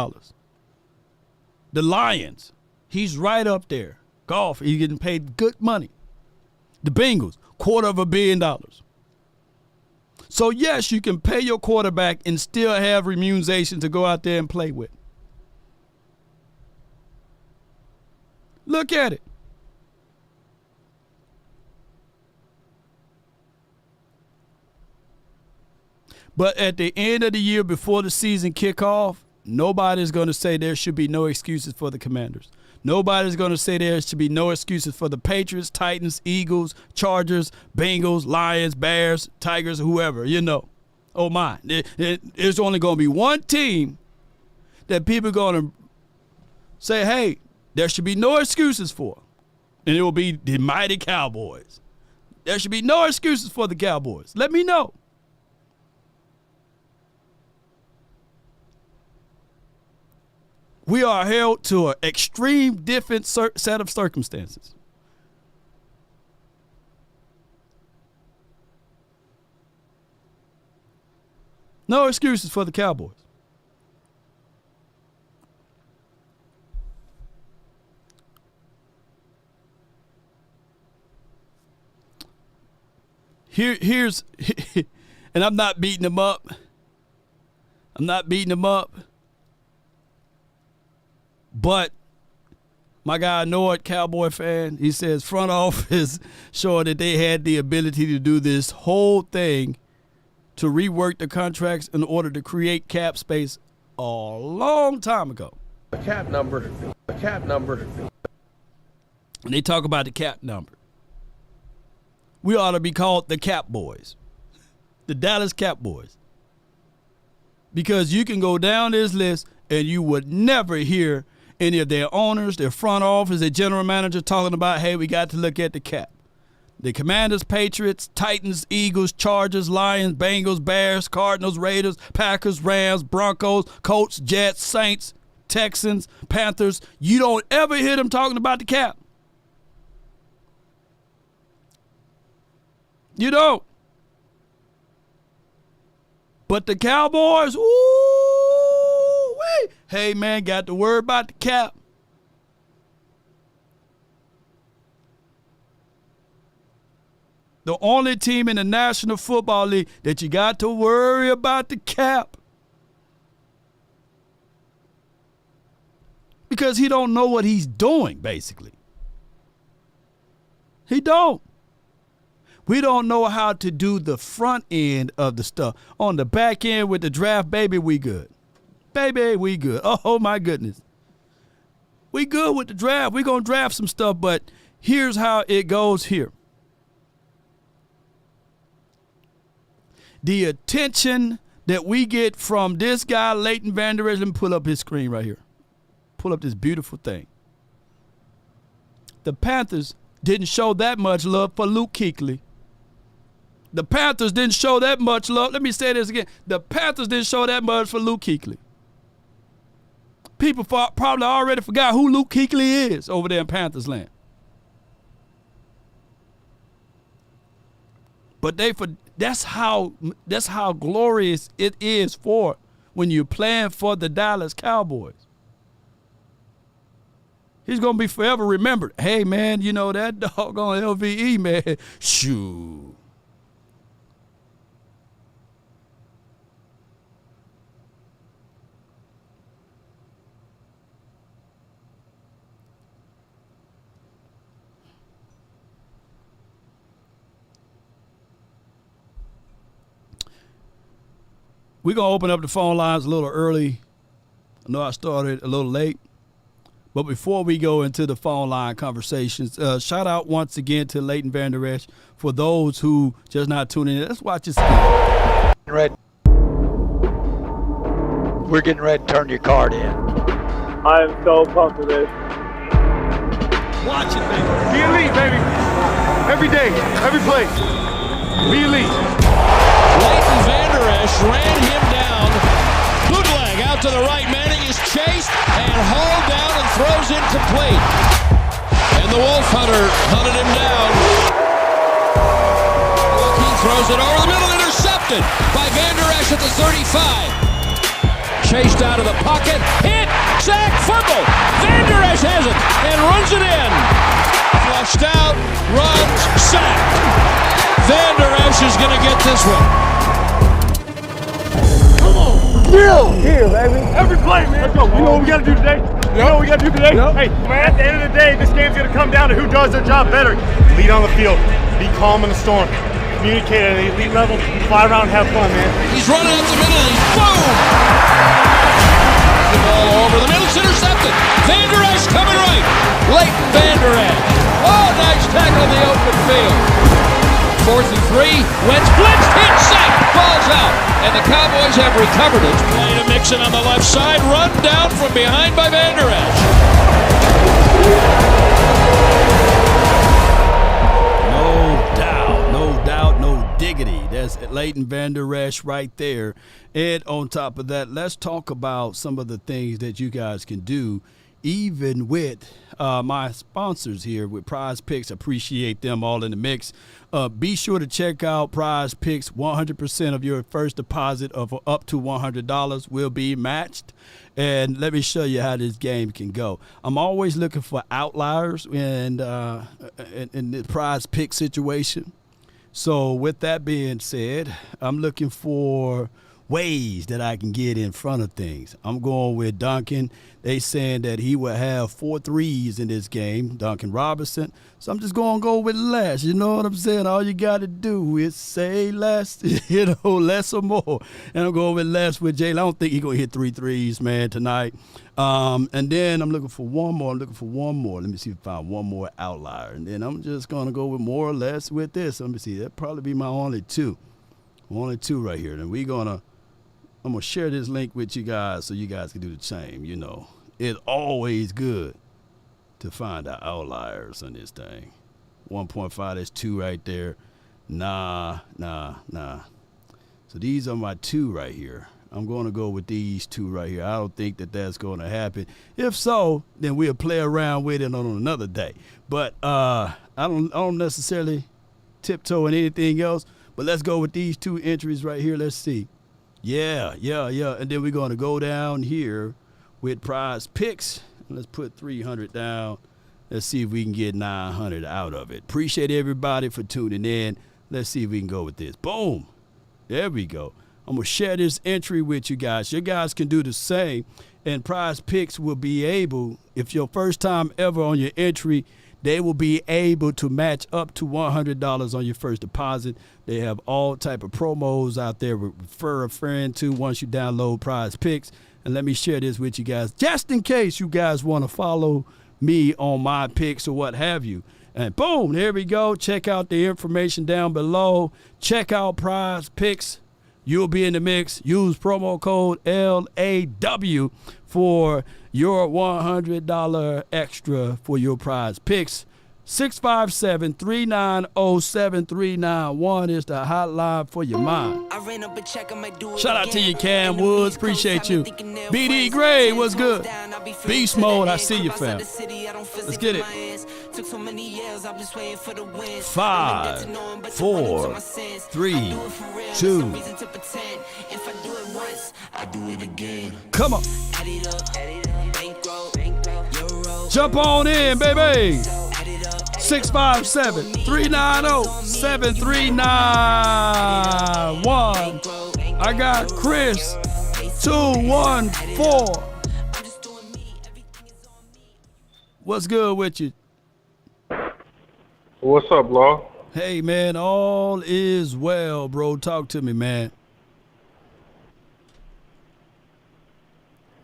The Lions, he's right up there. Golf, he's getting paid good money. The Bengals, $250 million. So, yes, you can pay your quarterback and still have remuneration to go out there and play with. Look at it. But at the end of the year, before the season kickoff, nobody's going to say there should be no excuses for the Commanders. Nobody's going to say there should be no excuses for the Patriots, Titans, Eagles, Chargers, Bengals, Lions, Bears, Tigers, whoever, you know. Oh, my. There's only going to be one team that people are going to say, hey, there should be no excuses for. And it will be the mighty Cowboys. There should be no excuses for the Cowboys. Let me know. We are held to an extreme different set of circumstances. No excuses for the Cowboys. Here's, and I'm not beating them up. But my guy Nord, Cowboy fan, he says front office showing that they had the ability to do this whole thing to rework the contracts in order to create cap space a long time ago. A cap number. And they talk about the cap number. We ought to be called the Cap Boys, the Dallas Cap Boys. Because you can go down this list and you would never hear any of their owners, their front office, their general manager talking about, hey, we got to look at the cap. The Commanders, Patriots, Titans, Eagles, Chargers, Lions, Bengals, Bears, Cardinals, Raiders, Packers, Rams, Broncos, Colts, Jets, Saints, Texans, Panthers. You don't ever hear them talking about the cap. You don't. But the Cowboys, ooh-wee. Hey, man, got to worry about the cap. The only team in the National Football League that you got to worry about the cap. Because he don't know what he's doing, basically. He don't. We don't know how to do the front end of the stuff. On the back end with the draft, baby, we good. Baby, we good. Oh, my goodness. We good with the draft. We're going to draft some stuff, but here's how it goes here. The attention that we get from this guy, Leighton Vander Esch, let me pull up his screen right here. Pull up this beautiful thing. The Panthers didn't show that much love for Luke Kuechly. The Panthers didn't show that much love. Let me say this again. The Panthers didn't show that much for Luke Kuechly. People probably already forgot who Luke Kuechly is over there in Panthers land. But that's how glorious it is for when you're playing for the Dallas Cowboys. He's going to be forever remembered. Hey, man, you know that doggone LVE, man. Shoo. We're going to open up the phone lines a little early. I know I started a little late. But before we go into the phone line conversations, shout out once again to Leighton Vander Esch. For those who just not tuning in, let's watch this again. We're getting ready to turn your card in. I am so pumped for this. Watch it, baby. Be elite, baby. Every day, every play. Be elite. Leighton Vander Esch ran him down. Bootleg out to the right. Manning is chased and hauled down and throws incomplete. And the Wolf Hunter hunted him down. He throws it over the middle, intercepted by Vander Esch at the 35. Chased out of the pocket, hit, sack, fumble. Vander Esch has it and runs it in. Flushed out, runs, sacked. Vander Esch is going to get this one. Come on. Here, baby. Every play, man. Let's go. You know what we got to do today? You know what we got to do today? Yep. Hey, man, at the end of the day, this game's going to come down to who does their job better. Lead on the field. Be calm in the storm. Communicate at an elite level. Fly around and have fun, man. He's running up the middle. Boom! The ball over the middle. It's intercepted. Vander Esch coming right. Leighton Vander Esch. Oh, nice tackle in the open field. 4th and 3. Wentz blitzed, hit, sack, ball's out, and the Cowboys have recovered it. Playing a Mixon on the left side, run down from behind by Vander Esch. No doubt, no diggity. That's Leighton Vander Esch right there. And on top of that, let's talk about some of the things that you guys can do, even with my sponsors here with Prize Picks. Appreciate them all in the mix. Be sure to check out Prize Picks. 100% of your first deposit of up to $100 will be matched. And let me show you how this game can go. I'm always looking for outliers in the Prize Pick situation. So with that being said, I'm looking for ways that I can get in front of things. I'm going with Duncan. They saying that he will have 4 threes in this game, Duncan Robinson. So I'm just going to go with less. You know what I'm saying? All you got to do is say less, less or more. And I'm going with less with Jalen. I don't think he's going to hit 3 threes, man, tonight. And then I'm looking for one more. Let me see if I find one more outlier. And then I'm just going to go with more or less with this. Let me see. That'll probably be my only 2. Only 2 right here. And I'm going to share this link with you guys so you guys can do the same. You know, it's always good to find out outliers on this thing. 1.5, that's 2 right there. Nah. So these are my 2 right here. I'm going to go with these 2 right here. I don't think that that's going to happen. If so, then we'll play around with it on another day. But I don't necessarily tiptoe in anything else. But let's go with these 2 entries right here. Let's see. Yeah. And then we're going to go down here with Prize Picks. Let's put 300 down. Let's see if we can get 900 out of it. Appreciate everybody for tuning in. Let's see if we can go with this. Boom. There we go. I'm going to share this entry with you guys. You guys can do the same. And Prize Picks will be able, if your first time ever on your entry, they will be able to match up to $100 on your first deposit. They have all type of promos out there. Refer a friend to once you download Prize Picks. And let me share this with you guys, just in case you guys want to follow me on my picks or what have you. And boom, there we go. Check out the information down below. Check out Prize Picks. You'll be in the mix. Use promo code LAW for your $100 extra for your Prize Picks. 657-390-7391 is the hotline for your mind. Shout out to you, Cam Woods. Appreciate you. BD Gray, what's good? Beast Mode, I see you, fam. Let's get it. 5, 4, 3, 2. Come on. Jump on in, baby. 657-390-7391. I got Chris 214. What's good with you? What's up, Law? Hey, man, all is well, bro. Talk to me, man.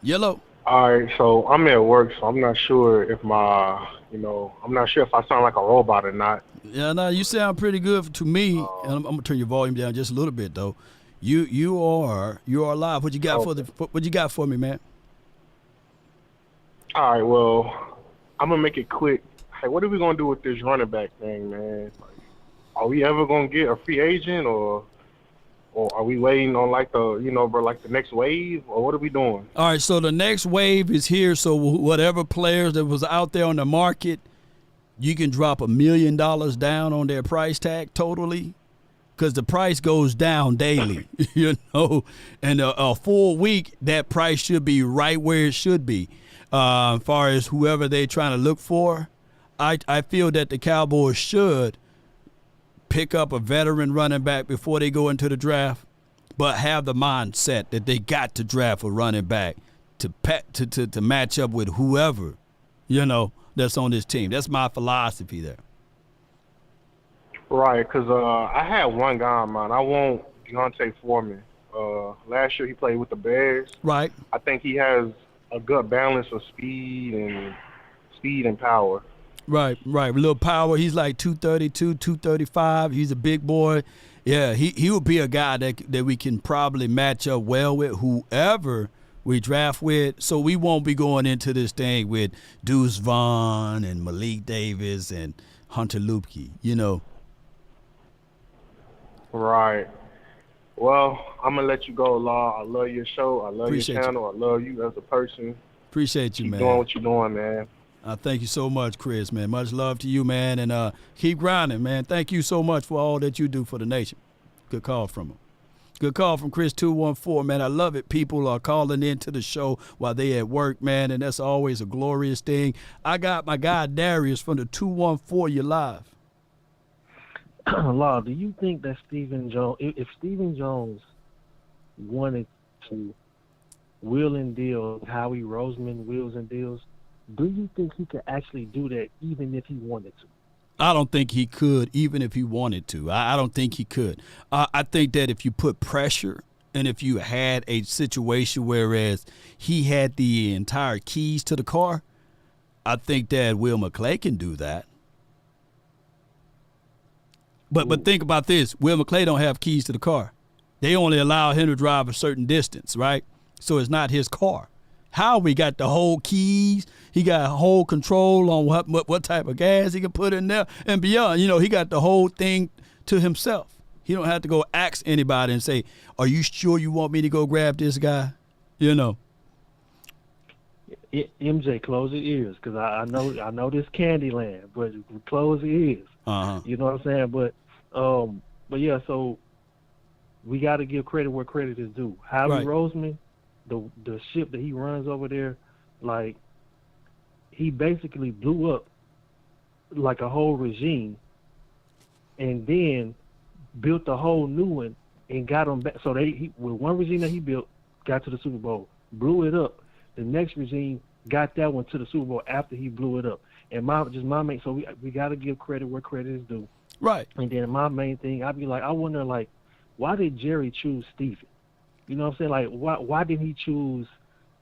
Yellow. All right, so I'm at work, so I'm not sure if I'm not sure if I sound like a robot or not. Yeah, no, you sound pretty good to me. And I'm gonna turn your volume down just a little bit, though. You are live. What you got what you got for me, man? All right, well, I'm gonna make it quick. Hey, what are we gonna do with this running back thing, man? Like, are we ever gonna get a free agent, or are we waiting on the next wave, or what are we doing? All right, so the next wave is here. So whatever players that was out there on the market, you can drop $1 million down on their price tag totally, because the price goes down daily, And a full week, that price should be right where it should be. As far as whoever they're trying to look for, I feel that the Cowboys should pick up a veteran running back before they go into the draft, but have the mindset that they got to draft a running back to match up with whoever, that's on this team. That's my philosophy there. Right, because I had one guy in mind. I want Deontay Foreman. Last year he played with the Bears. Right. I think he has a good balance of speed and power. Right. A little power. He's like 232, 235. He's a big boy. Yeah, he would be a guy that we can probably match up well with whoever we draft with. So we won't be going into this thing with Deuce Vaughn and Malik Davis and Hunter Luepke, you know. Right. Well, I'm going to let you go, Law. I love your show. I love Appreciate your channel. I love you as a person. Appreciate you, Keep man. doing what you're doing, man. Thank you so much, Chris, man. Much love to you, man, and keep grinding, man. Thank you so much for all that you do for the nation. Good call from him. Good call from Chris 214, man. I love it. People are calling into the show while they at work, man, and that's always a glorious thing. I got my guy Darius from the 214. You live. Law, do you think that Stephen Jones, if Stephen Jones wanted to wheel and deal Howie Roseman wheels and deals, do you think he could actually do that even if he wanted to? I don't think he could, even if he wanted to. I don't think he could. I think that if you put pressure and if you had a situation whereas he had the entire keys to the car, I think that Will McClay can do that. But think about this. Will McClay don't have keys to the car. They only allow him to drive a certain distance, right? So it's not his car. Howie got the whole keys. He got whole control on what type of gas he can put in there and beyond. You know, he got the whole thing to himself. He don't have to go ask anybody and say, are you sure you want me to go grab this guy? You know. MJ, close your ears, because I know this Candyland, but close your ears. You know what I'm saying? But yeah, so we got to give credit where credit is due. Howie Roseman, the ship that he runs over there, like, he basically blew up like a whole regime and then built a whole new one and got them back. So with one regime that he built, got to the Super Bowl, blew it up. The next regime got that one to the Super Bowl after he blew it up. And my main, so we got to give credit where credit is due. Right. And then my main thing, I'd be like, I wonder, like, why did Jerry choose Steven? You know what I'm saying? Like, why didn't he choose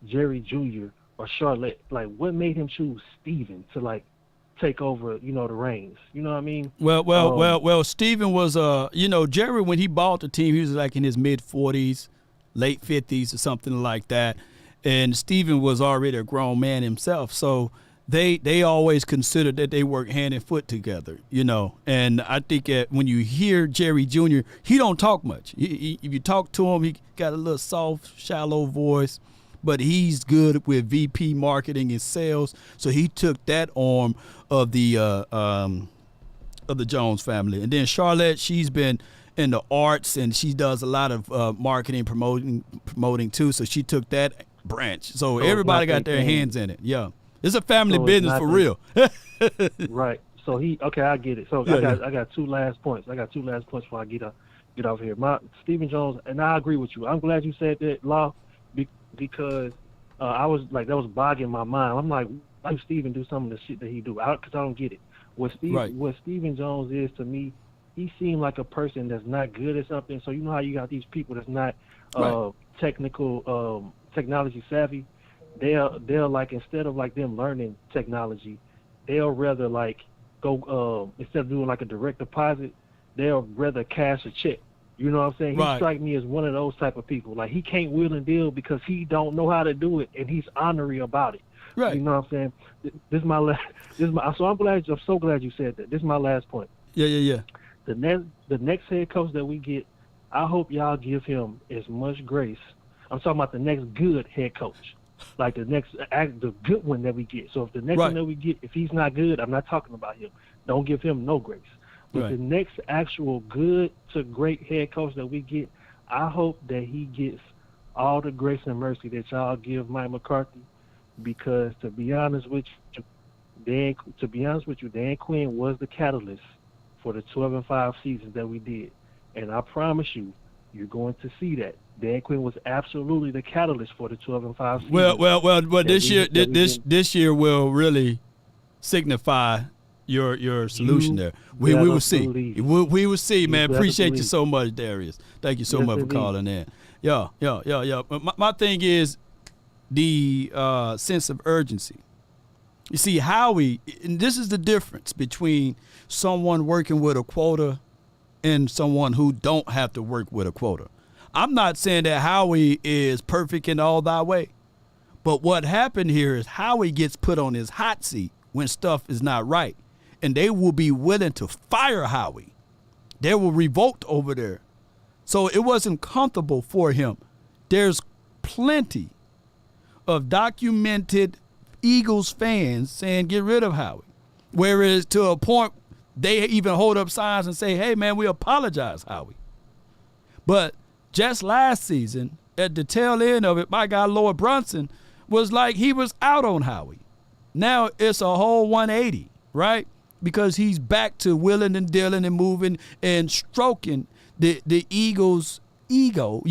Jerry Jr. or Charlotte? Like, what made him choose Steven to, like, take over, you know, the reins? You know what I mean? Well, Steven was, you know, Jerry, when he bought the team, he was like in his mid-40s, late 50s or something like that. And Steven was already a grown man himself. So they always considered that they work hand and foot together, you know. And I think that when you hear Jerry Jr., he don't talk much. If you talk to him, he got a little soft, shallow voice, but he's good with VP marketing and sales. So he took that arm of the Jones family. And then Charlotte, she's been in the arts and she does a lot of marketing, promoting too. So she took that branch. So everybody got their hands in it. Yeah. It's a family business for real. Right. So I get it. So I got two last points. Before I get off here. Stephen Jones, and I agree with you. I'm glad you said that, Law, because I was like, that was bogging my mind. I'm like, why does Stephen do some of the shit that he do? Because I don't get it. What Stephen Jones is to me, he seemed like a person that's not good at something. So you know how you got these people that's not technology savvy. They'll like, instead of like them learning technology, they'll rather like go instead of doing like a direct deposit, they'll rather cash a check. You know what I'm saying? He strike me as one of those type of people. Like, he can't wheel and deal because he don't know how to do it, and he's ornery about it. Right. You know what I'm saying? This is my last. So I'm so glad you said that. This is my last point. Yeah. The next head coach that we get, I hope y'all give him as much grace. I'm talking about the next good head coach, like the good one that we get. So if the next one that we get, if he's not good, I'm not talking about him. Don't give him no grace. But the next actual good to great head coach that we get, I hope that he gets all the grace and mercy that y'all give Mike McCarthy, because to be honest with you, Dan Quinn was the catalyst for the 12-5 seasons that we did. And I promise you, you're going to see that. Dan Quinn was absolutely the catalyst for the 12-5 season. Well, this year will really signify your solution there. We will see. We will see, man. Appreciate you so much, Darius. Thank you so much for calling in. Yeah. My thing is the sense of urgency. You see, Howie, and this is the difference between someone working with a quota and someone who don't have to work with a quota. I'm not saying that Howie is perfect in all thy way. But what happened here is Howie gets put on his hot seat when stuff is not right. And they will be willing to fire Howie. They will revolt over there. So it wasn't comfortable for him. There's plenty of documented Eagles fans saying get rid of Howie. Whereas to a point, they even hold up signs and say, hey, man, we apologize, Howie. But just last season, at the tail end of it, my guy Lord Brunson was like he was out on Howie. Now it's a whole 180, right? Because he's back to willing and dealing and moving and stroking the Eagles' ego,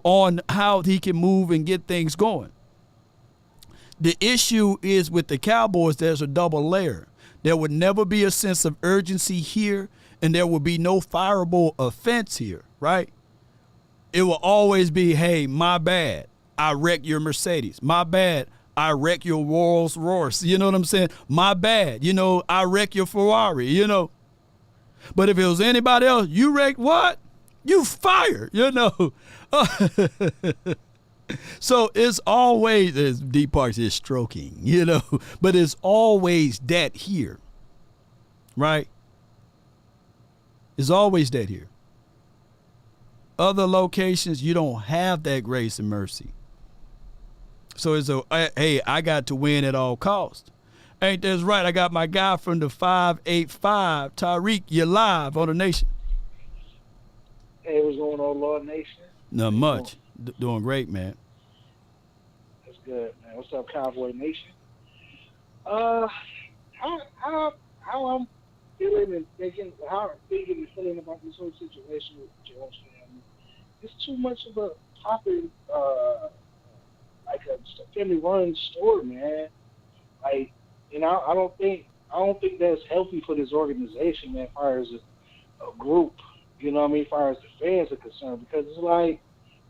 on how he can move and get things going. The issue is with the Cowboys, there's a double layer. There would never be a sense of urgency here, and there will be no fireable offense here, right? It will always be, hey, my bad, I wrecked your Mercedes. My bad, I wrecked your Rolls Royce. You know what I'm saying? My bad, I wrecked your Ferrari, But if it was anybody else, you wrecked what? You fired, So it's always, as D Parks is stroking, but it's always that here, right? It's always that here. Other locations, you don't have that grace and mercy. So it's hey, I got to win at all costs. Ain't that right? I got my guy from the 585, Tyreek. You're live on the Nation. Hey, what's going on, Lord Nation? Not much. Doing great, man. That's good, man. What's up, Cowboy Nation? How I'm feeling and thinking, how I'm thinking and feeling about this whole situation with Jones family. It's too much of a popping, like a family run story, man. Like, I don't think that's healthy for this organization, man, as far as a group. You know what I mean? As far as the fans are concerned, because it's like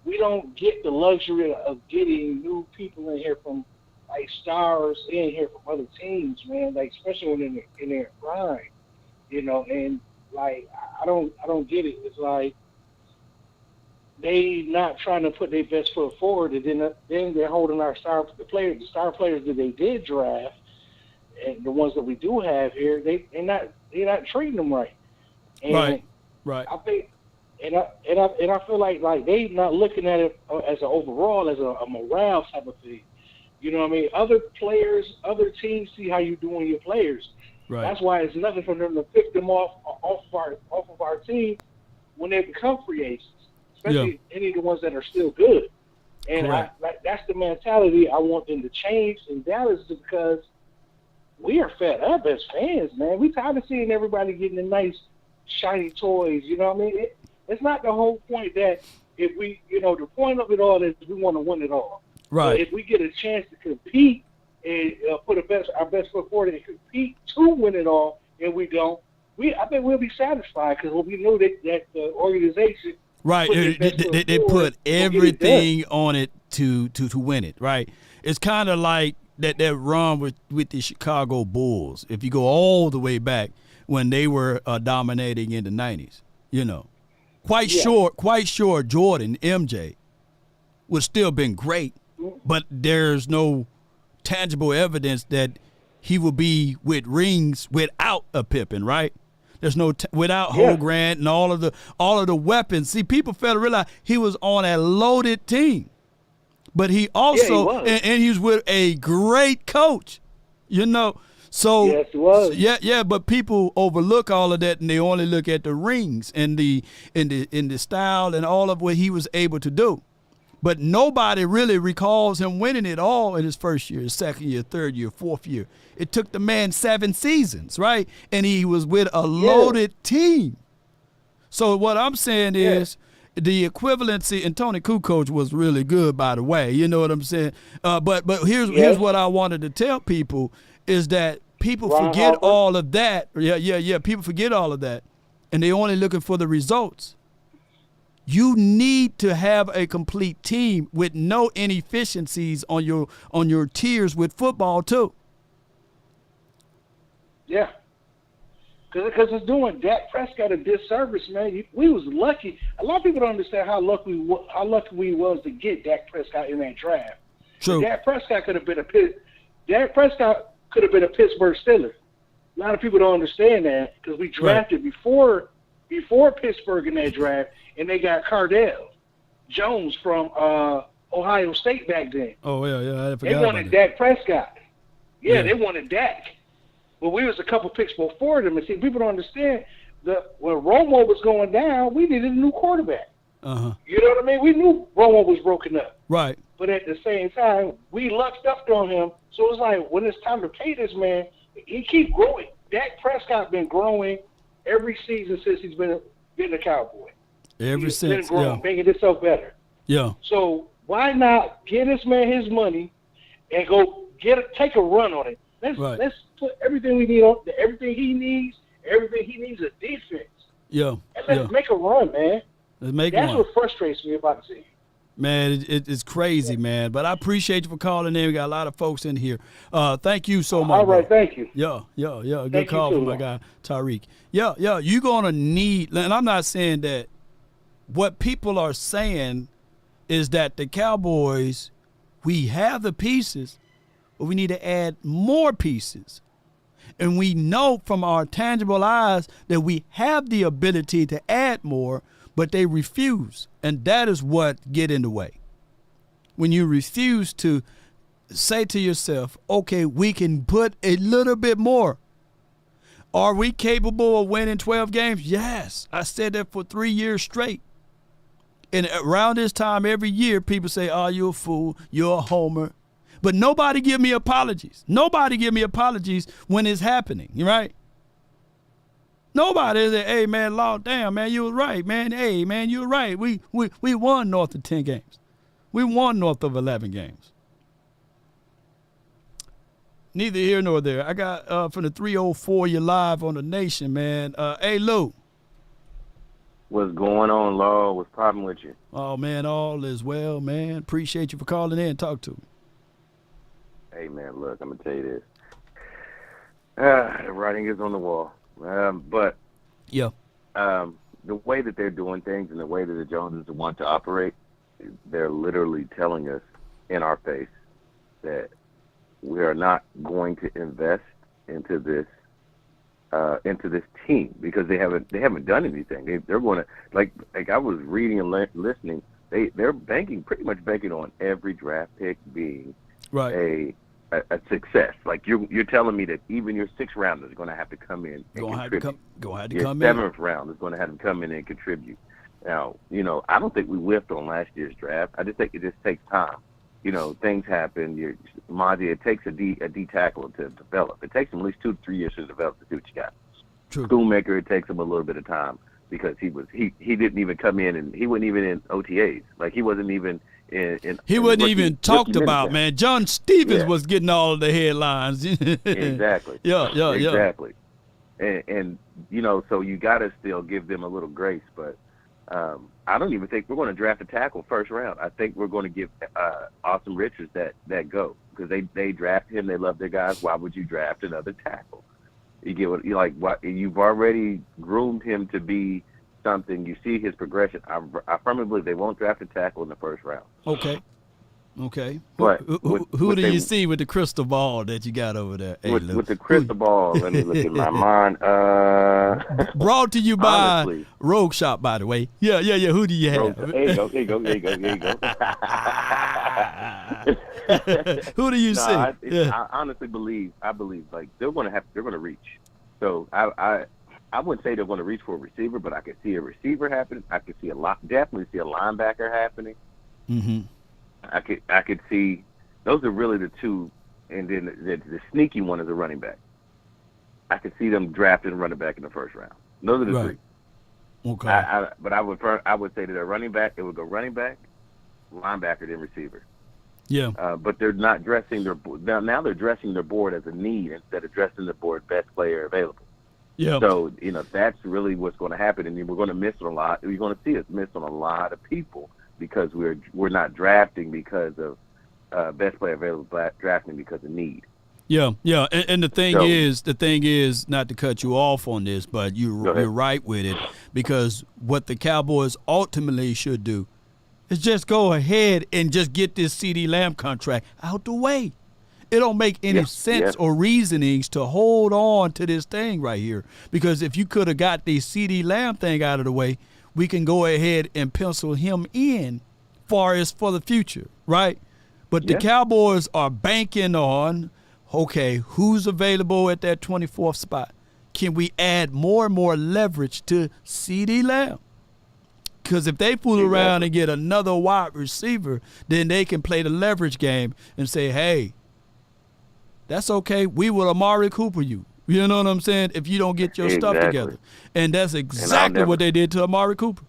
we don't get the luxury of getting new people in here from like stars in here from other teams, man. Like especially when in their prime, And like I don't get it. It's like they not trying to put their best foot forward, and then they're holding the star players that they did draft, and the ones that we do have here, they're not treating them right. And Right. I think, and I feel like they not looking at it as an overall, as a morale type of thing. You know what I mean? Other players, other teams see how you doing your players. Right. That's why it's nothing for them to pick them off of our team when they become free agents, especially any of the ones that are still good. And that's the mentality I want them to change in Dallas, because we are fed up as fans, man. We tired of seeing everybody getting the nice shiny toys, you know what I mean? It's not the whole point that if we, the point of it all is we want to win it all. Right. But if we get a chance to compete and put our best foot forward and compete to win it all, and we don't, I think we'll be satisfied, because we know that the organization they put everything on it to win it, right? It's kind of like that run with the Chicago Bulls. If you go all the way back when they were dominating in the 90s, quite sure Jordan, MJ, would still been great, but there's no tangible evidence that he will be with rings without a Pippen, right? There's no without Holgrant and all of the weapons. See, people fail to realize he was on a loaded team, but he also and he was with a great coach, So yes, he was. But people overlook all of that, and they only look at the rings and the style and all of what he was able to do. But nobody really recalls him winning it all in his first year, his second year, third year, fourth year. It took the man 7 seasons, right? And he was with a loaded team. So what I'm saying is the equivalency, and Tony Kukoc was really good, by the way. You know what I'm saying? But here's what I wanted to tell people is that people forget all of that. People forget all of that, and they're only looking for the results. You need to have a complete team with no inefficiencies on your tiers with football too. Yeah. Because it's doing Dak Prescott a disservice, man. We was lucky. A lot of people don't understand how lucky we was to get Dak Prescott in that draft. True. Dak Prescott could have been a Pittsburgh Steeler. A lot of people don't understand that because we drafted before Pittsburgh in that draft, and they got Cardell Jones from Ohio State back then. Oh yeah, I forgot They wanted about Dak Prescott. Yeah, they wanted Dak. But we was a couple picks before them. And see, people don't understand that when Romo was going down, we needed a new quarterback. Uh-huh. You know what I mean? We knew Romo was broken up. Right. But at the same time, we lucked up on him. So it's like, when it's time to pay this man, he keep growing. Dak Prescott been growing every season since he's been a Cowboy. He's been growing, making himself better. Yeah. So why not give this man his money and go take a run on it? Let's put everything we need on everything he needs a defense. Yeah. And let's make a run, man. That's what frustrates me about the team. Man, it's crazy, man. But I appreciate you for calling in. We got a lot of folks in here. Thank you so much. All right, thank you. Yeah. Good call from my guy, Tariq. Yeah. You're going to need – and I'm not saying that what people are saying is that the Cowboys, we have the pieces, but we need to add more pieces. And we know from our tangible eyes that we have the ability to add more, but they refuse. And that is what get in the way. When you refuse to say to yourself, okay, we can put a little bit more. Are we capable of winning 12 games? Yes. I said that for 3 years straight. And around this time every year, people say, oh, you're a fool, you're a homer. But nobody give me apologies. Nobody give me apologies when it's happening, right? Nobody say, hey, man, damn, man, you were right, man. Hey, man, you were right. We won north of 10 games. We won north of 11 games. Neither here nor there. I got from the 304, you're live on the Nation, man. Hey, Lou. What's going on, Law? What's popping with you? Oh, man, all is well, man. Appreciate you for calling in and talk to me. Hey, man, look, I'm going to tell you this. The writing is on the wall. But the way that they're doing things and the way that the Joneses want to operate, they're literally telling us in our face that we are not going to invest into this team because they haven't done anything. They're going to like I was reading and listening. They're pretty much banking on every draft pick being a success. Like you're telling me that even your 6th rounder is going to have to come in and contribute. Your 7th round is going to have to come in and contribute. Now, I don't think we whiffed on last year's draft. I just think it just takes time. Things happen. Monty, it takes a D tackle to develop. It takes him at least 2 to 3 years to develop to see what you got. True. Schoolmaker, it takes him a little bit of time because he didn't even come in and he wasn't even in OTAs. Like he wasn't even he wasn't even talked about, man. John Stevens was getting all of the headlines. Exactly. Yeah. Exactly. And so you got to still give them a little grace, but I don't even think we're going to draft a tackle 1st round. I think we're going to give Austin Richards that go because they draft him. They love their guys. Why would you draft another tackle? You get what you like. What you've already groomed him to be something. You see his progression. I firmly believe they won't draft a tackle in the 1st round. Okay. But who do you see with the crystal ball that you got over there? Hey, with the crystal ball, let me look at my mind. Brought to you by honestly, Rogue Shop, by the way. Yeah. Who do you have? There you go. Who do you see? I honestly believe like they're going to reach. So I wouldn't say they're going to reach for a receiver, but I could see a receiver happening. I could definitely see a linebacker happening. Mm-hmm. I could see those are really the 2, and then the sneaky one is a running back. I could see them drafting a running back in the 1st round. Those are the 3. Okay. But I would say that a running back, it would go running back, linebacker, then receiver. Yeah. But they're not dressing their now they're dressing their board as a need instead of dressing the board best player available. Yeah. So that's really what's going to happen, and we're going to miss on a lot. You're going to see us miss on a lot of people because we're not drafting because of best player available, drafting because of need. Yeah. And the thing is, not to cut you off on this, but you're right with it, because what the Cowboys ultimately should do is just go ahead and just get this CeeDee Lamb contract out the way. It don't make any sense or reasonings to hold on to this thing right here, because if you could have got the CeeDee Lamb thing out of the way, we can go ahead and pencil him in for the future, right? But the Cowboys are banking on, okay, who's available at that 24th spot? Can we add more and more leverage to CeeDee Lamb? Because if they fool around and get another wide receiver, then they can play the leverage game and say, hey, that's okay. We will Amari Cooper you. You know what I'm saying? If you don't get your stuff together. And that's exactly what they did to Amari Cooper.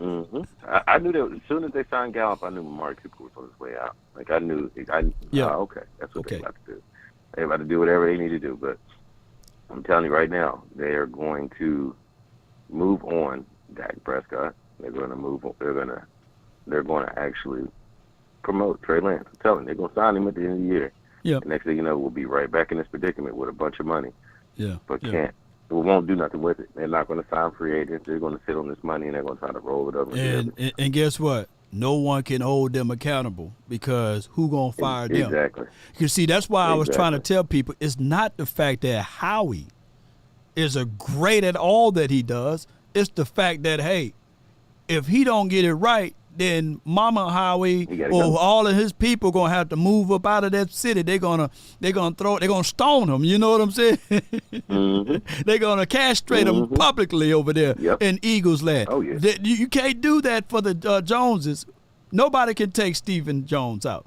I knew that as soon as they signed Gallup, I knew Amari Cooper was on his way out. Like, I knew. Okay, that's what they're about to do. They're about to do whatever they need to do. But I'm telling you right now, they are going to move on Dak Prescott. They're going to move on. They're going to actually promote Trey Lance. I'm telling you, they're going to sign him at the end of the year. Yeah. Next thing you know, we'll be right back in this predicament with a bunch of money. Yeah. But we won't do nothing with it. They're not going to sign free agents. They're going to sit on this money, and they're going to try to roll it up. And guess what? No one can hold them accountable, because who going to fire them? Exactly. You see, that's why I was trying to tell people, it's not the fact that Howie is a great at all that he does. It's the fact that, hey, if he don't get it right, then Mama Howie or all of his people gonna have to move up out of that city. They're gonna stone him. You know what I'm saying? They're gonna castrate him publicly over there in Eagles Land. Oh yeah. You can't do that for the Joneses. Nobody can take Stephen Jones out.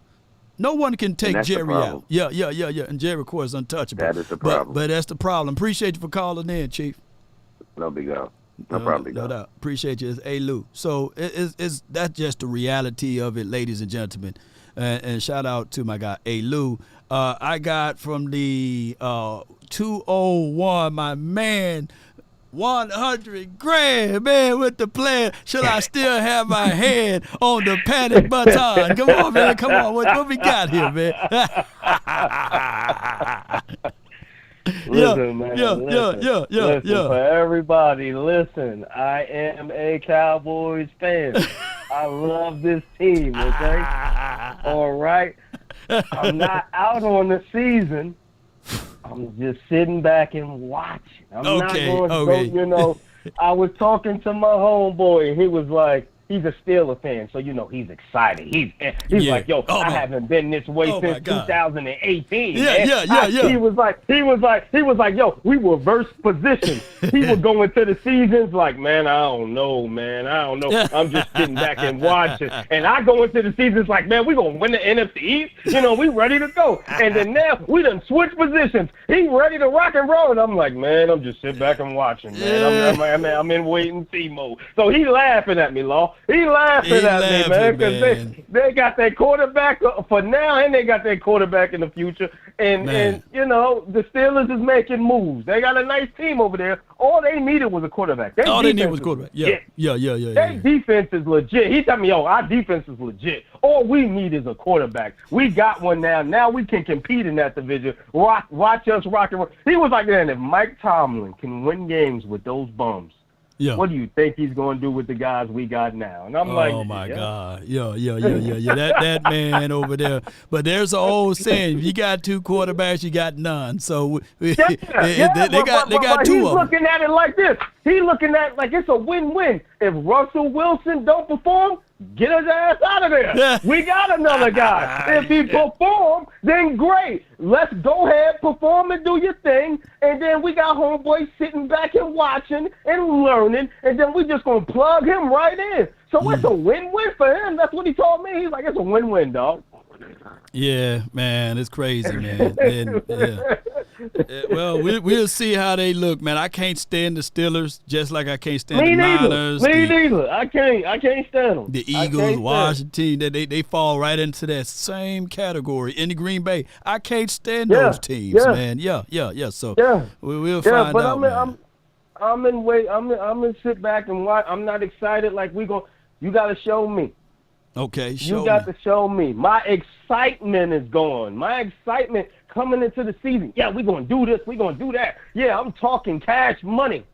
No one can take Jerry out. Yeah. And Jerry, of course, is untouchable. That is the problem. But that's the problem. Appreciate you for calling in, Chief. No big deal. No problem. No doubt. Appreciate you. It's A-Lou. So it's that's just the reality of it, ladies and gentlemen. And shout out to my guy A-Lou. I got from the 201, my man, 100 grand, man, with the plan. Should I still have my hand on the panic button? Come on, man. Come on. What we got here, man? Listen, man. Listen, for everybody, listen. I am a Cowboys fan. I love this team, okay? All right? I'm not out on the season. I'm just sitting back and watching. I'm not going to go, you know. I was talking to my homeboy, and he was like, he's a Steelers fan, so, you know, he's excited. He's like, yo, I haven't been this way since 2018. He was like, yo, we were reverse positions. He was going to the seasons like, man, I don't know. I'm just sitting back and watching. And I go into the seasons like, man, we going to win the NFC East. You know, we ready to go. And then now we done switch positions. He ready to rock and roll. And I'm like, man, I'm just sitting back and watching, man. I'm in wait and see mode. So he laughing at me, Law. He laughing at me, man, because they got their quarterback for now, and they got their quarterback in the future. And you know, the Steelers is making moves. They got a nice team over there. All they needed was a quarterback. All they needed was a quarterback. Yeah. Their defense is legit. He told me, yo, our defense is legit. All we need is a quarterback. We got one now. Now we can compete in that division. Watch us rock and roll. He was like, man, if Mike Tomlin can win games with those bums, what do you think he's going to do with the guys we got now? And I'm like, oh, my God. That man over there. But there's an old saying, if you got two quarterbacks, you got none. So they got two he's of them. Looking at it like this. He's looking at it like it's a win-win. If Russell Wilson don't perform, get his ass out of there. We got another guy. If he perform, then great. Let's go ahead, perform and do your thing. And then we got homeboy sitting back and watching and learning. And then we just going to plug him right in. So it's a win-win for him. That's what he told me. He's like, it's a win-win, dog. Yeah, man, it's crazy, man. Well, we'll see how they look, man. I can't stand the Steelers, just like I can't stand the Niners. Me neither. I can't stand them. The Eagles, Washington, they fall right into that same category. In the Green Bay, I can't stand those teams, man. So we'll find out. Man. I'm in sit back and watch. I'm not excited like you got to show me. Okay, You got to show me. My excitement is gone. My excitement coming into the season. Yeah, we're going to do this. We're going to do that. Yeah, I'm talking cash money.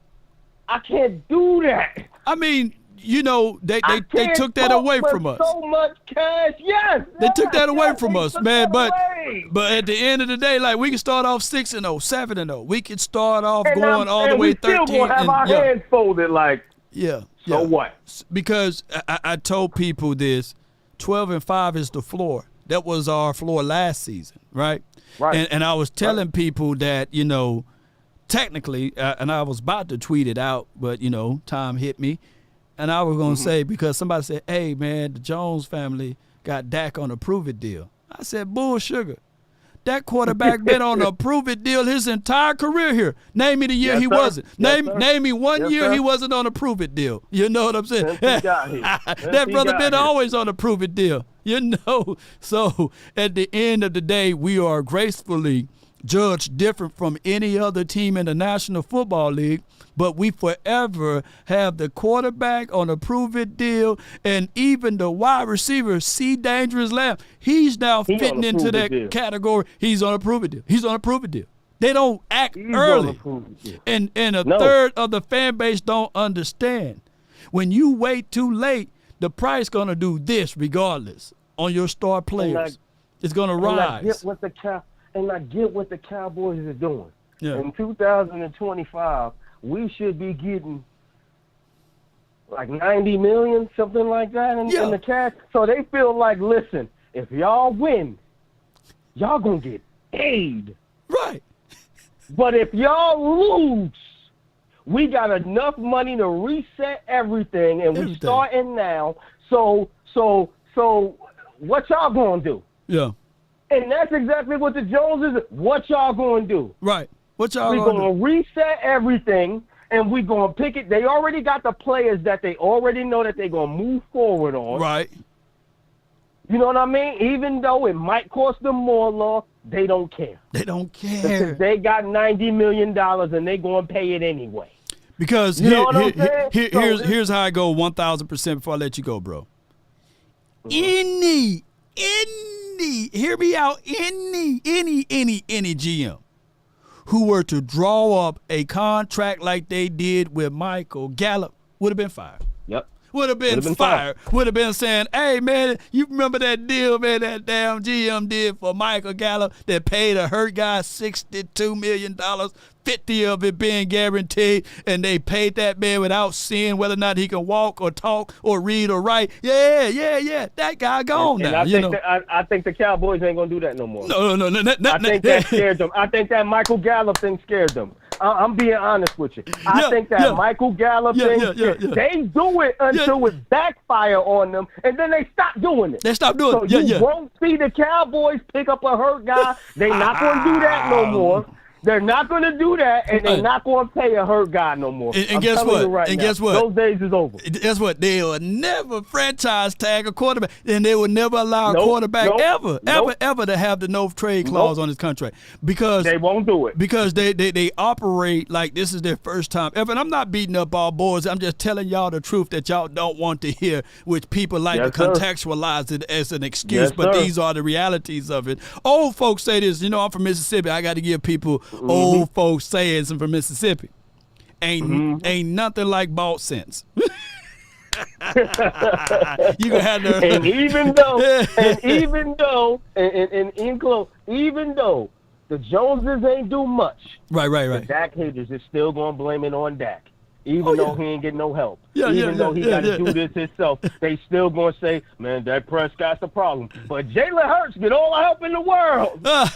I can't do that. I mean, you know, they took that away from us. So much cash, yes. They took that away from us, man. But at the end of the day, like, we can start off 6-0, 7-0. We can start off going all the way 13. We still gonna have our hands folded, like. Yeah. So what? Because I told people this: 12-5 is the floor. That was our floor last season, right? Right. And I was telling people that, you know, technically, and I was about to tweet it out, but, you know, time hit me. And I was going to say, because somebody said, hey, man, the Jones family got Dak on a prove-it deal. I said, bull sugar. That quarterback been on a prove-it deal his entire career here. Name me the year he wasn't. Name me one year he wasn't on a prove-it deal. You know what I'm saying? That brother been always on a prove-it deal. You know? So at the end of the day, we are gracefully judged different from any other team in the National Football League, but we forever have the quarterback on a prove-it deal, and even the wide receiver, C. Dangerous Lamb, he's now fitting into that category. He's on a prove-it deal. He's on a prove-it deal. They don't act early, and a third of the fan base don't understand. When you wait too late, the price going to do this regardless on your star players. It's going to rise. And I get what the Cowboys are doing. Yeah. In 2025, we should be getting like $90 million, something like that in the cash. So they feel like, listen, if y'all win, y'all going to get paid. Right. But if y'all lose, we got enough money to reset everything, and we starting now. So what y'all going to do? Yeah. And that's exactly what the Joneses. What y'all going to do? Right. What y'all going to do? We're going to reset everything, and we're going to pick it. They already got the players that they already know that they're going to move forward on. Right. You know what I mean? Even though it might cost them more, Law, they don't care. They don't care. Because they got $90 million, and they're going to pay it anyway. Because here's how I go 1,000% before I let you go, bro. Any hear me out, any GM who were to draw up a contract like they did with Michael Gallup would have been fired. Yep. Would have been fired. Would have been saying, hey, man, you remember that deal, man, that damn GM did for Michael Gallup that paid a hurt guy $62 million, 50 of it being guaranteed, and they paid that man without seeing whether or not he can walk or talk or read or write. Yeah. That guy gone now. I think the Cowboys ain't going to do that no more. No. I think that scared them. I think that Michael Gallup thing scared them. I'm being honest with you. I think that Michael Gallup thing, they do it until it backfire on them, and then they stop doing it. They stop doing it. So you won't see the Cowboys pick up a hurt guy. They're not going to do that no more. They're not going to do that, and they're not going to pay a hurt guy no more. And guess what? Guess what? Those days is over. Guess what? They will never franchise tag a quarterback, and they will never allow a quarterback ever to have the no trade clause on his contract, because they won't do it. Because they operate like this is their first time ever. And I'm not beating up all boys. I'm just telling y'all the truth that y'all don't want to hear, which people like to contextualize it as an excuse. But these are the realities of it. Old folks say this. You know, I'm from Mississippi. I got to give people old folks sayings from Mississippi. Ain't nothing like bought sense. You gonna have to. And even though the Joneses ain't do much, right. The Dak haters is still gonna blame it on Dak. Even though he ain't getting no help. Even though he got to do this himself, they still going to say, man, Dak Prescott's the problem. But Jalen Hurts get all the help in the world. Hurts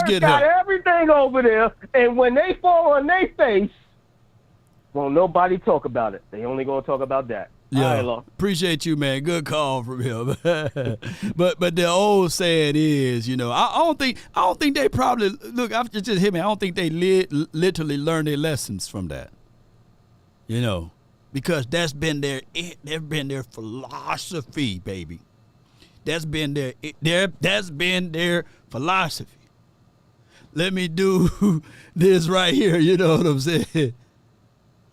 get got everything over there. And when they fall on their face, won't nobody talk about it. They only going to talk about that. Yeah, appreciate you, man. Good call from him. but the old saying is, you know, I don't think they probably look. After just hit me. I don't think they literally learned their lessons from that. You know, because that's been their philosophy, baby. That's been their philosophy. Let me do this right here. You know what I'm saying?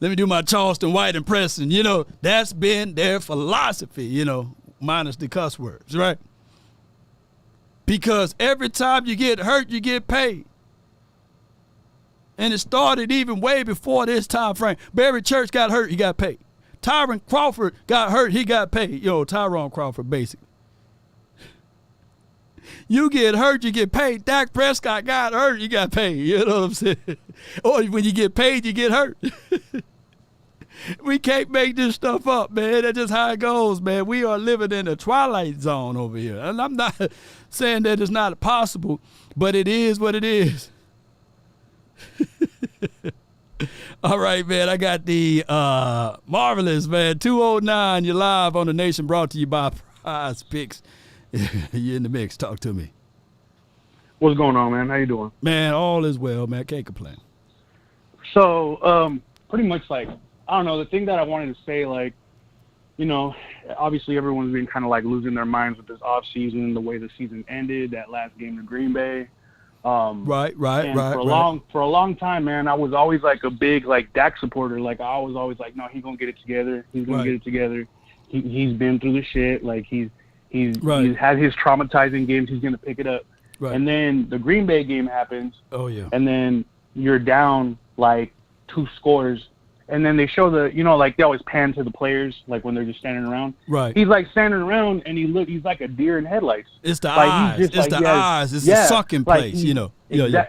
Let me do my Charleston White impression. You know, that's been their philosophy, you know, minus the cuss words, right? Because every time you get hurt, you get paid. And it started even way before this time frame. Barry Church got hurt, he got paid. Tyron Crawford got hurt, he got paid. Tyrone Crawford, basically. You get hurt, you get paid. Dak Prescott got hurt, you got paid. You know what I'm saying? Or when you get paid, you get hurt. We can't make this stuff up, man. That's just how it goes, man. We are living in a twilight zone over here. And I'm not saying that it's not possible, but it is what it is. All right, man. I got the Marvelous, man. 209, you're live on The Nation, brought to you by Prize Picks. You're in the mix. Talk to me. What's going on, man? How you doing? Man, all is well, man. Can't complain. So, pretty much like, I don't know, the thing that I wanted to say, like, obviously everyone's been kind of like losing their minds with this offseason, the way the season ended, that last game to Green Bay. Right. For a long time, man, I was always like a big like Dak supporter. Like I was always like, no, he's gonna get it together. He's gonna get it together. He's been through the shit. Like he's had his traumatizing games. He's gonna pick it up. Right. And then the Green Bay game happens. Oh yeah. And then you're down like 2 scores. And then they show like they always pan to the players, like when they're just standing around. Right. He's like standing around, and he's like a deer in headlights. It's the like, eyes. It's the eyes. It's the sucking place,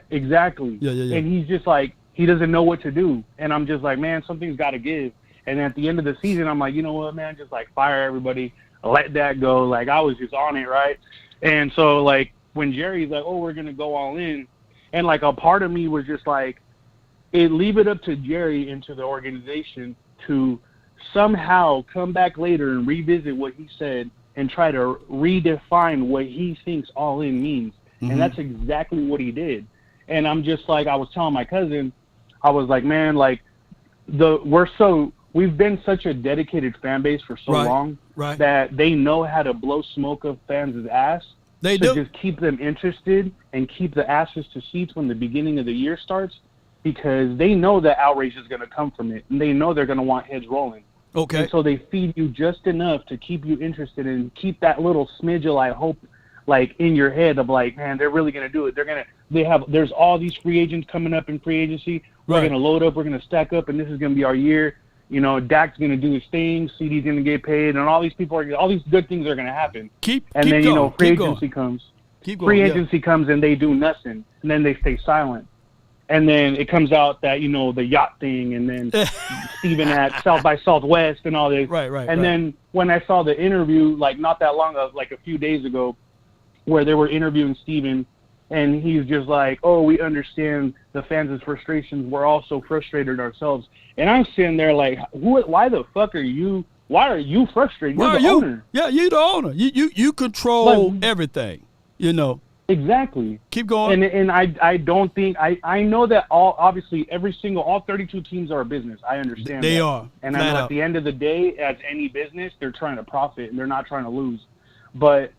Exactly. Yeah. And he's just like, he doesn't know what to do. And I'm just like, man, something's got to give. And at the end of the season, I'm like, you know what, man, just like fire everybody, let that go. Like I was just on it, right? And so like when Jerry's like, oh, we're gonna go all in, and like a part of me was just like, leave it up to Jerry and to the organization to somehow come back later and revisit what he said and try to redefine what he thinks all in means. Mm-hmm. And that's exactly what he did. And I'm just like, I was telling my cousin, I was like, man, like we've been such a dedicated fan base for so long that they know how to blow smoke up fans' ass. They do. Just keep them interested and keep the asses to seats when the beginning of the year starts. Because they know that outrage is going to come from it, and they know they're going to want heads rolling. Okay. And so they feed you just enough to keep you interested and keep that little smidge of like hope, like in your head of like, man, they're really going to do it. There's all these free agents coming up in free agency. We're going to load up. We're going to stack up, and this is going to be our year. Dak's going to do his thing. CD's going to get paid, and all these good things are going to happen. Free agency comes. Free agency comes, and they do nothing, and then they stay silent. And then it comes out that, the yacht thing, and then Steven at South by Southwest and all this. Right. And then when I saw the interview, like not that long ago, like a few days ago, where they were interviewing Steven, and he's just like, oh, we understand the fans' frustrations. We're also frustrated ourselves. And I'm sitting there like, why the fuck are you frustrated? You're the owner. Yeah, you're the owner. You control everything, Exactly. Keep going. And I don't think I know that all 32 teams are a business. I understand they that. are. And I know at the end of the day, as any business, they're trying to profit and they're not trying to lose. But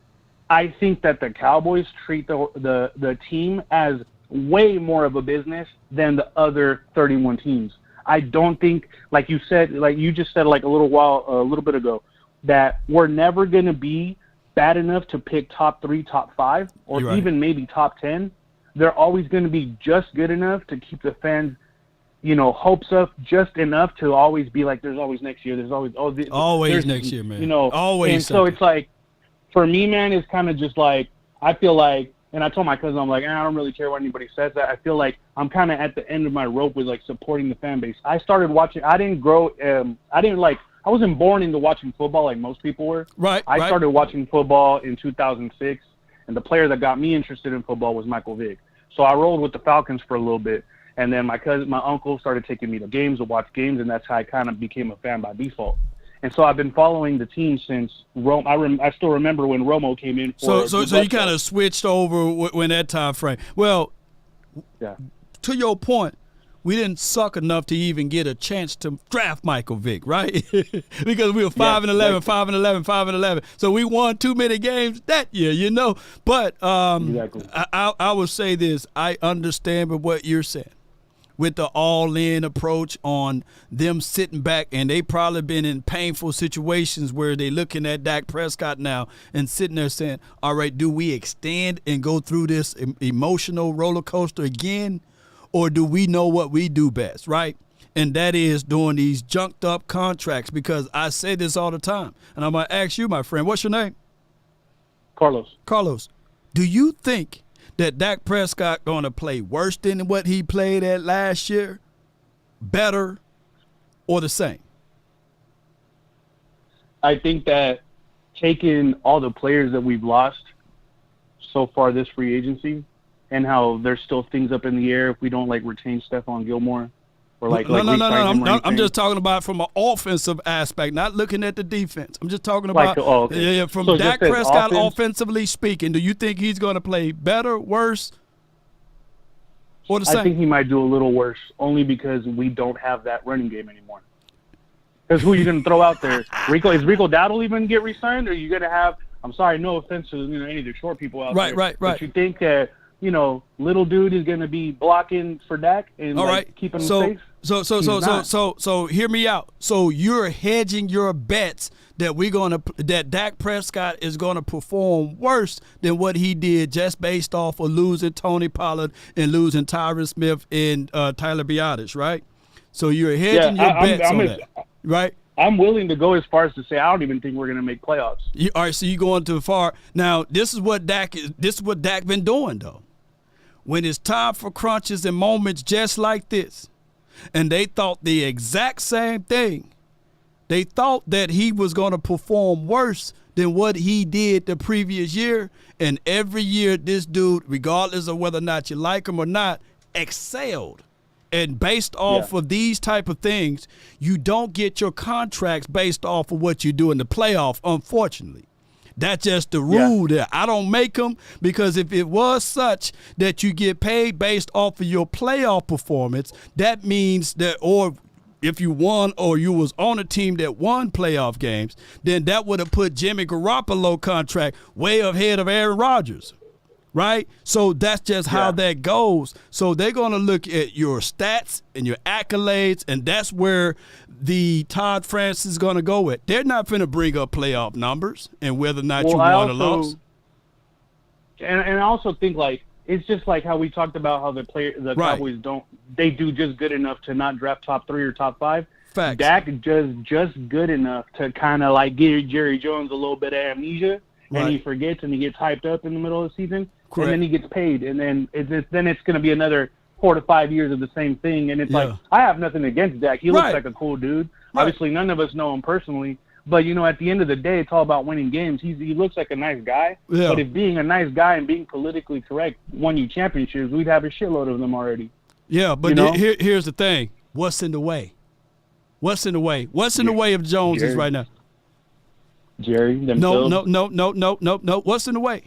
I think that the Cowboys treat the team as way more of a business than the other 31 teams. I don't think, like you just said like a little bit ago, that we're never going to be bad enough to pick top 3, top 5, or even maybe top 10. They're always going to be just good enough to keep the fans, hopes up just enough to always be like, there's always next year. There's always next year, man. Always. And so it's like, for me, man, it's kind of just like, I feel like, and I told my cousin, I'm like, I don't really care what anybody says. That I feel like I'm kind of at the end of my rope with like supporting the fan base. I started watching. I wasn't born into watching football like most people were. I started watching football in 2006, and the player that got me interested in football was Michael Vick. So I rolled with the Falcons for a little bit, and then my uncle started taking me to games to watch games, and that's how I kind of became a fan by default. And so I've been following the team since Rome. I still remember when Romo came in. So you kind of switched over when that time frame. Well, to your point, we didn't suck enough to even get a chance to draft Michael Vick, right? Because we were 5-11, 5-11, 5-11. So we won too many games that year, But I will say this: I understand what you're saying. with the all-in approach on them sitting back, and they probably been in painful situations where they looking at Dak Prescott now and sitting there saying, all right, do we extend and go through this emotional roller coaster again, or do we know what we do best, right? And that is doing these junked up contracts, because I say this all the time, and I'm going to ask you, my friend, what's your name? Carlos, do you think that Dak Prescott going to play worse than what he played at last year, better, or the same? I think that taking all the players that we've lost so far this free agency, and how there's still things up in the air if we don't retain Stephon Gilmore. Or No. I'm just talking about from an offensive aspect, not looking at the defense. I'm just talking about from so Dak Prescott offensively speaking. Do you think he's going to play better, worse, or the same? I think he might do a little worse, only because we don't have that running game anymore. Because who are you going to throw out there? Is Rico Dowdle even get re-signed, or are you going to have? I'm sorry, no offense to any of the short people out there. Right. But you think that little dude is going to be blocking for Dak and keeping him safe? So hear me out. So you're hedging your bets that Dak Prescott is going to perform worse than what he did just based off of losing Tony Pollard and losing Tyron Smith and Tyler Biadasz, right? So you're hedging your bets on that, right? I'm willing to go as far as to say I don't even think we're going to make playoffs. All right, so you're going too far. Now, this is what Dak been doing, though. When it's time for crunches and moments just like this, and they thought the exact same thing. They thought that he was going to perform worse than what he did the previous year, and every year this dude, regardless of whether or not you like him or not, excelled. And based off of these type of things, you don't get your contracts based off of what you do in the playoff, unfortunately. That's just the rule there. I don't make them, because if it was such that you get paid based off of your playoff performance, that means that, or if you won or you was on a team that won playoff games, then that would have put Jimmy Garoppolo contract way ahead of Aaron Rodgers. Right? So that's just how that goes. So they're going to look at your stats and your accolades, and that's where the Todd Francis is going to go with. They're not going to bring up playoff numbers and whether or not you won or lost. And I also think, it's just like how we talked about how the Cowboys they do just good enough to not draft top 3 or top 5. Facts. Dak just good enough to kind of give Jerry Jones a little bit of amnesia. Right. And he forgets and he gets hyped up in the middle of the season. Correct. And then he gets paid. And then it's going to be another 4 to 5 years of the same thing. And it's I have nothing against Dak. He looks like a cool dude. Right. Obviously, none of us know him personally. But, at the end of the day, it's all about winning games. He looks like a nice guy. Yeah. But if being a nice guy and being politically correct won you championships, we'd have a shitload of them already. Yeah, but here's the thing. What's in the way? What's in the way? What's in the way of Jones is right now? Jerry, No. What's in the way?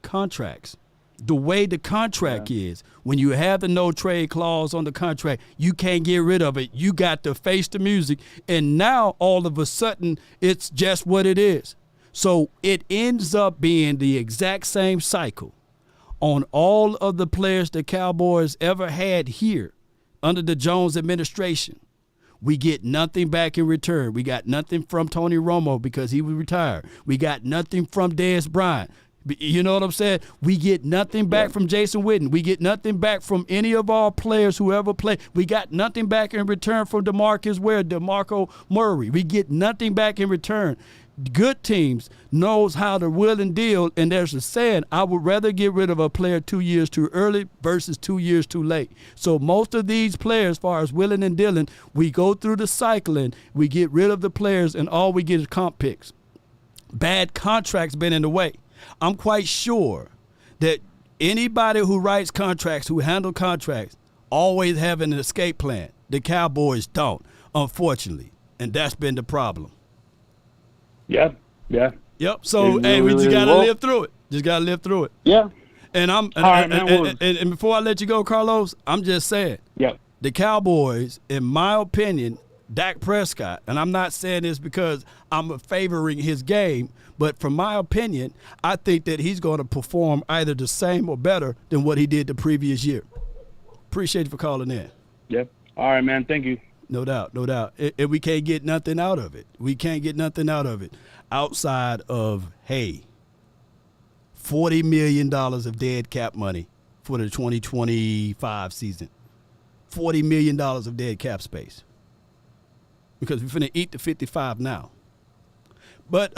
Contracts. The way the contract is, when you have the no trade clause on the contract, you can't get rid of it. You got to face the music, and now all of a sudden it's just what it is. So it ends up being the exact same cycle on all of the players the Cowboys ever had here under the Jones administration. We get nothing back in return. We got nothing from Tony Romo because he was retired. We got nothing from Dez Bryant. You know what I'm saying? We get nothing back from Jason Witten. We get nothing back from any of our players who ever played. We got nothing back in return from DeMarco Murray. We get nothing back in return. Good teams knows how to will and deal, and there's a saying, I would rather get rid of a player 2 years too early versus 2 years too late. So most of these players, as far as willing and dealing, we go through the cycling, we get rid of the players, and all we get is comp picks. Bad contracts been in the way. I'm quite sure that anybody who writes contracts, who handle contracts, always have an escape plan. The Cowboys don't, unfortunately, and that's been the problem. Yeah. Yep. So we just gotta live through it. Just gotta live through it. Yeah. And before I let you go, Carlos, I'm just saying. Yep. The Cowboys, in my opinion, Dak Prescott, and I'm not saying this because I'm favoring his game, but from my opinion, I think that he's going to perform either the same or better than what he did the previous year. Appreciate you for calling in. Yep. All right, man. Thank you. No doubt, no doubt. And we can't get nothing out of it. We can't get nothing out of it outside of, hey, $40 million of dead cap money for the 2025 season. $40 million of dead cap space. Because we're finna eat the 55 now. But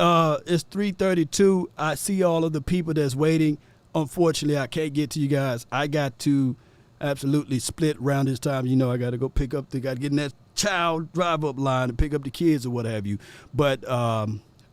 it's 3:32. I see all of the people that's waiting. Unfortunately, I can't get to you guys. I got to absolutely split around this time. You know, I got to go pick up got to get in that child drive-up line and pick up the kids or what have you. But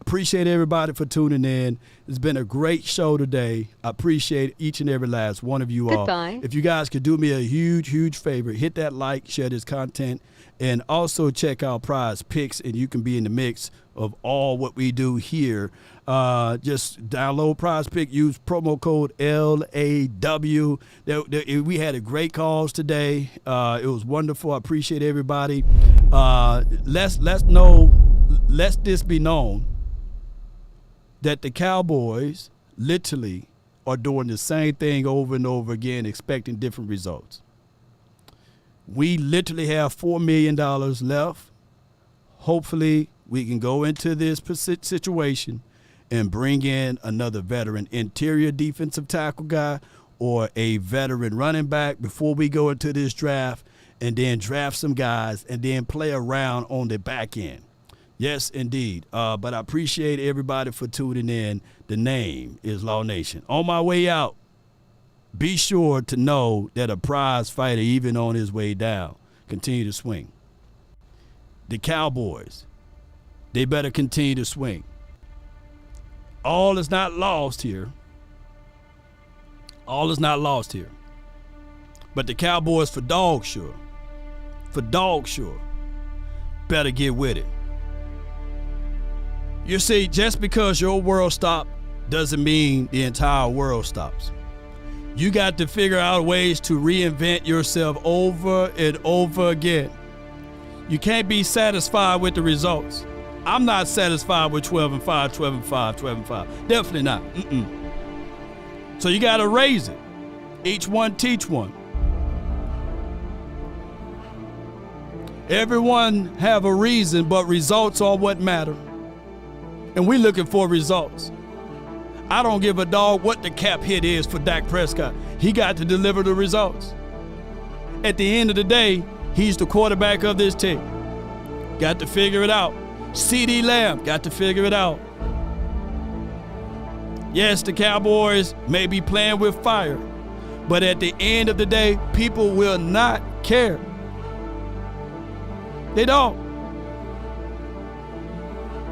appreciate everybody for tuning in. It's been a great show today. I appreciate each and every last one of you all. Goodbye. If you guys could do me a huge, huge favor, hit that like, share this content, and also check out Prize Picks, and you can be in the mix of all what we do here. Just download Prize Pick, use promo code LAW. We had a great cause today. It was wonderful. I appreciate everybody. Let this be known that the Cowboys literally are doing the same thing over and over again, expecting different results. We literally have $4 million left. Hopefully, we can go into this situation and bring in another veteran interior defensive tackle guy or a veteran running back before we go into this draft, and then draft some guys and then play around on the back end. Yes, indeed. But I appreciate everybody for tuning in. The name is Law Nation. On my way out, be sure to know that a prize fighter, even on his way down, continue to swing. The Cowboys, they better continue to swing. All is not lost here. All is not lost here. But the Cowboys, for dog sure, better get with it. You see, just because your world stopped doesn't mean the entire world stops. You got to figure out ways to reinvent yourself over and over again. You can't be satisfied with the results. I'm not satisfied with 12-5, 12-5, 12-5. Definitely not. So you got to raise it. Each one teach one. Everyone have a reason, but results are what matter. And we're looking for results. I don't give a dog what the cap hit is for Dak Prescott. He got to deliver the results. At the end of the day, he's the quarterback of this team. Got to figure it out. CeeDee Lamb got to figure it out. Yes, the Cowboys may be playing with fire, but at the end of the day, people will not care. They don't.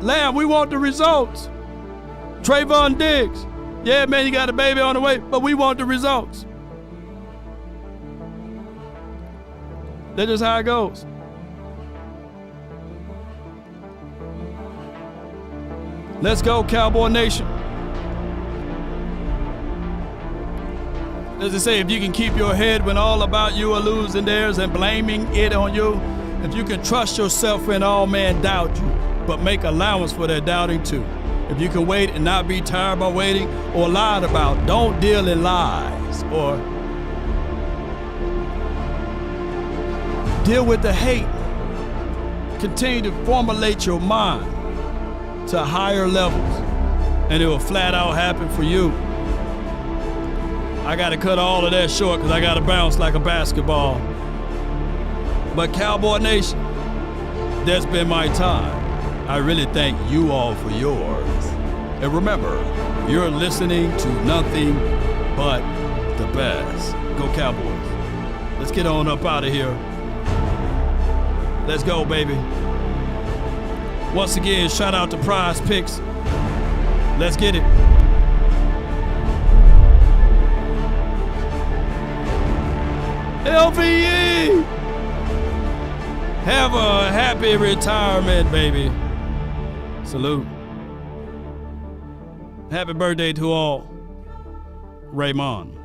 Lamb, we want the results. Trayvon Diggs, yeah, man, you got a baby on the way, but we want the results. That's just how it goes. Let's go, Cowboy Nation. As they say, if you can keep your head when all about you are losing theirs and blaming it on you, if you can trust yourself when all men doubt you, but make allowance for their doubting too. If you can wait and not be tired by waiting or lied about, don't deal in lies or deal with the hate. Continue to formulate your mind to higher levels, and it will flat out happen for you. I got to cut all of that short because I got to bounce like a basketball. But Cowboy Nation, that's been my time. I really thank you all for yours. And remember, you're listening to nothing but the best. Go Cowboys. Let's get on up out of here. Let's go, baby. Once again, shout out to Prize Picks. Let's get it. LVE! Have a happy retirement, baby. Salute. Happy birthday to all. Raymond.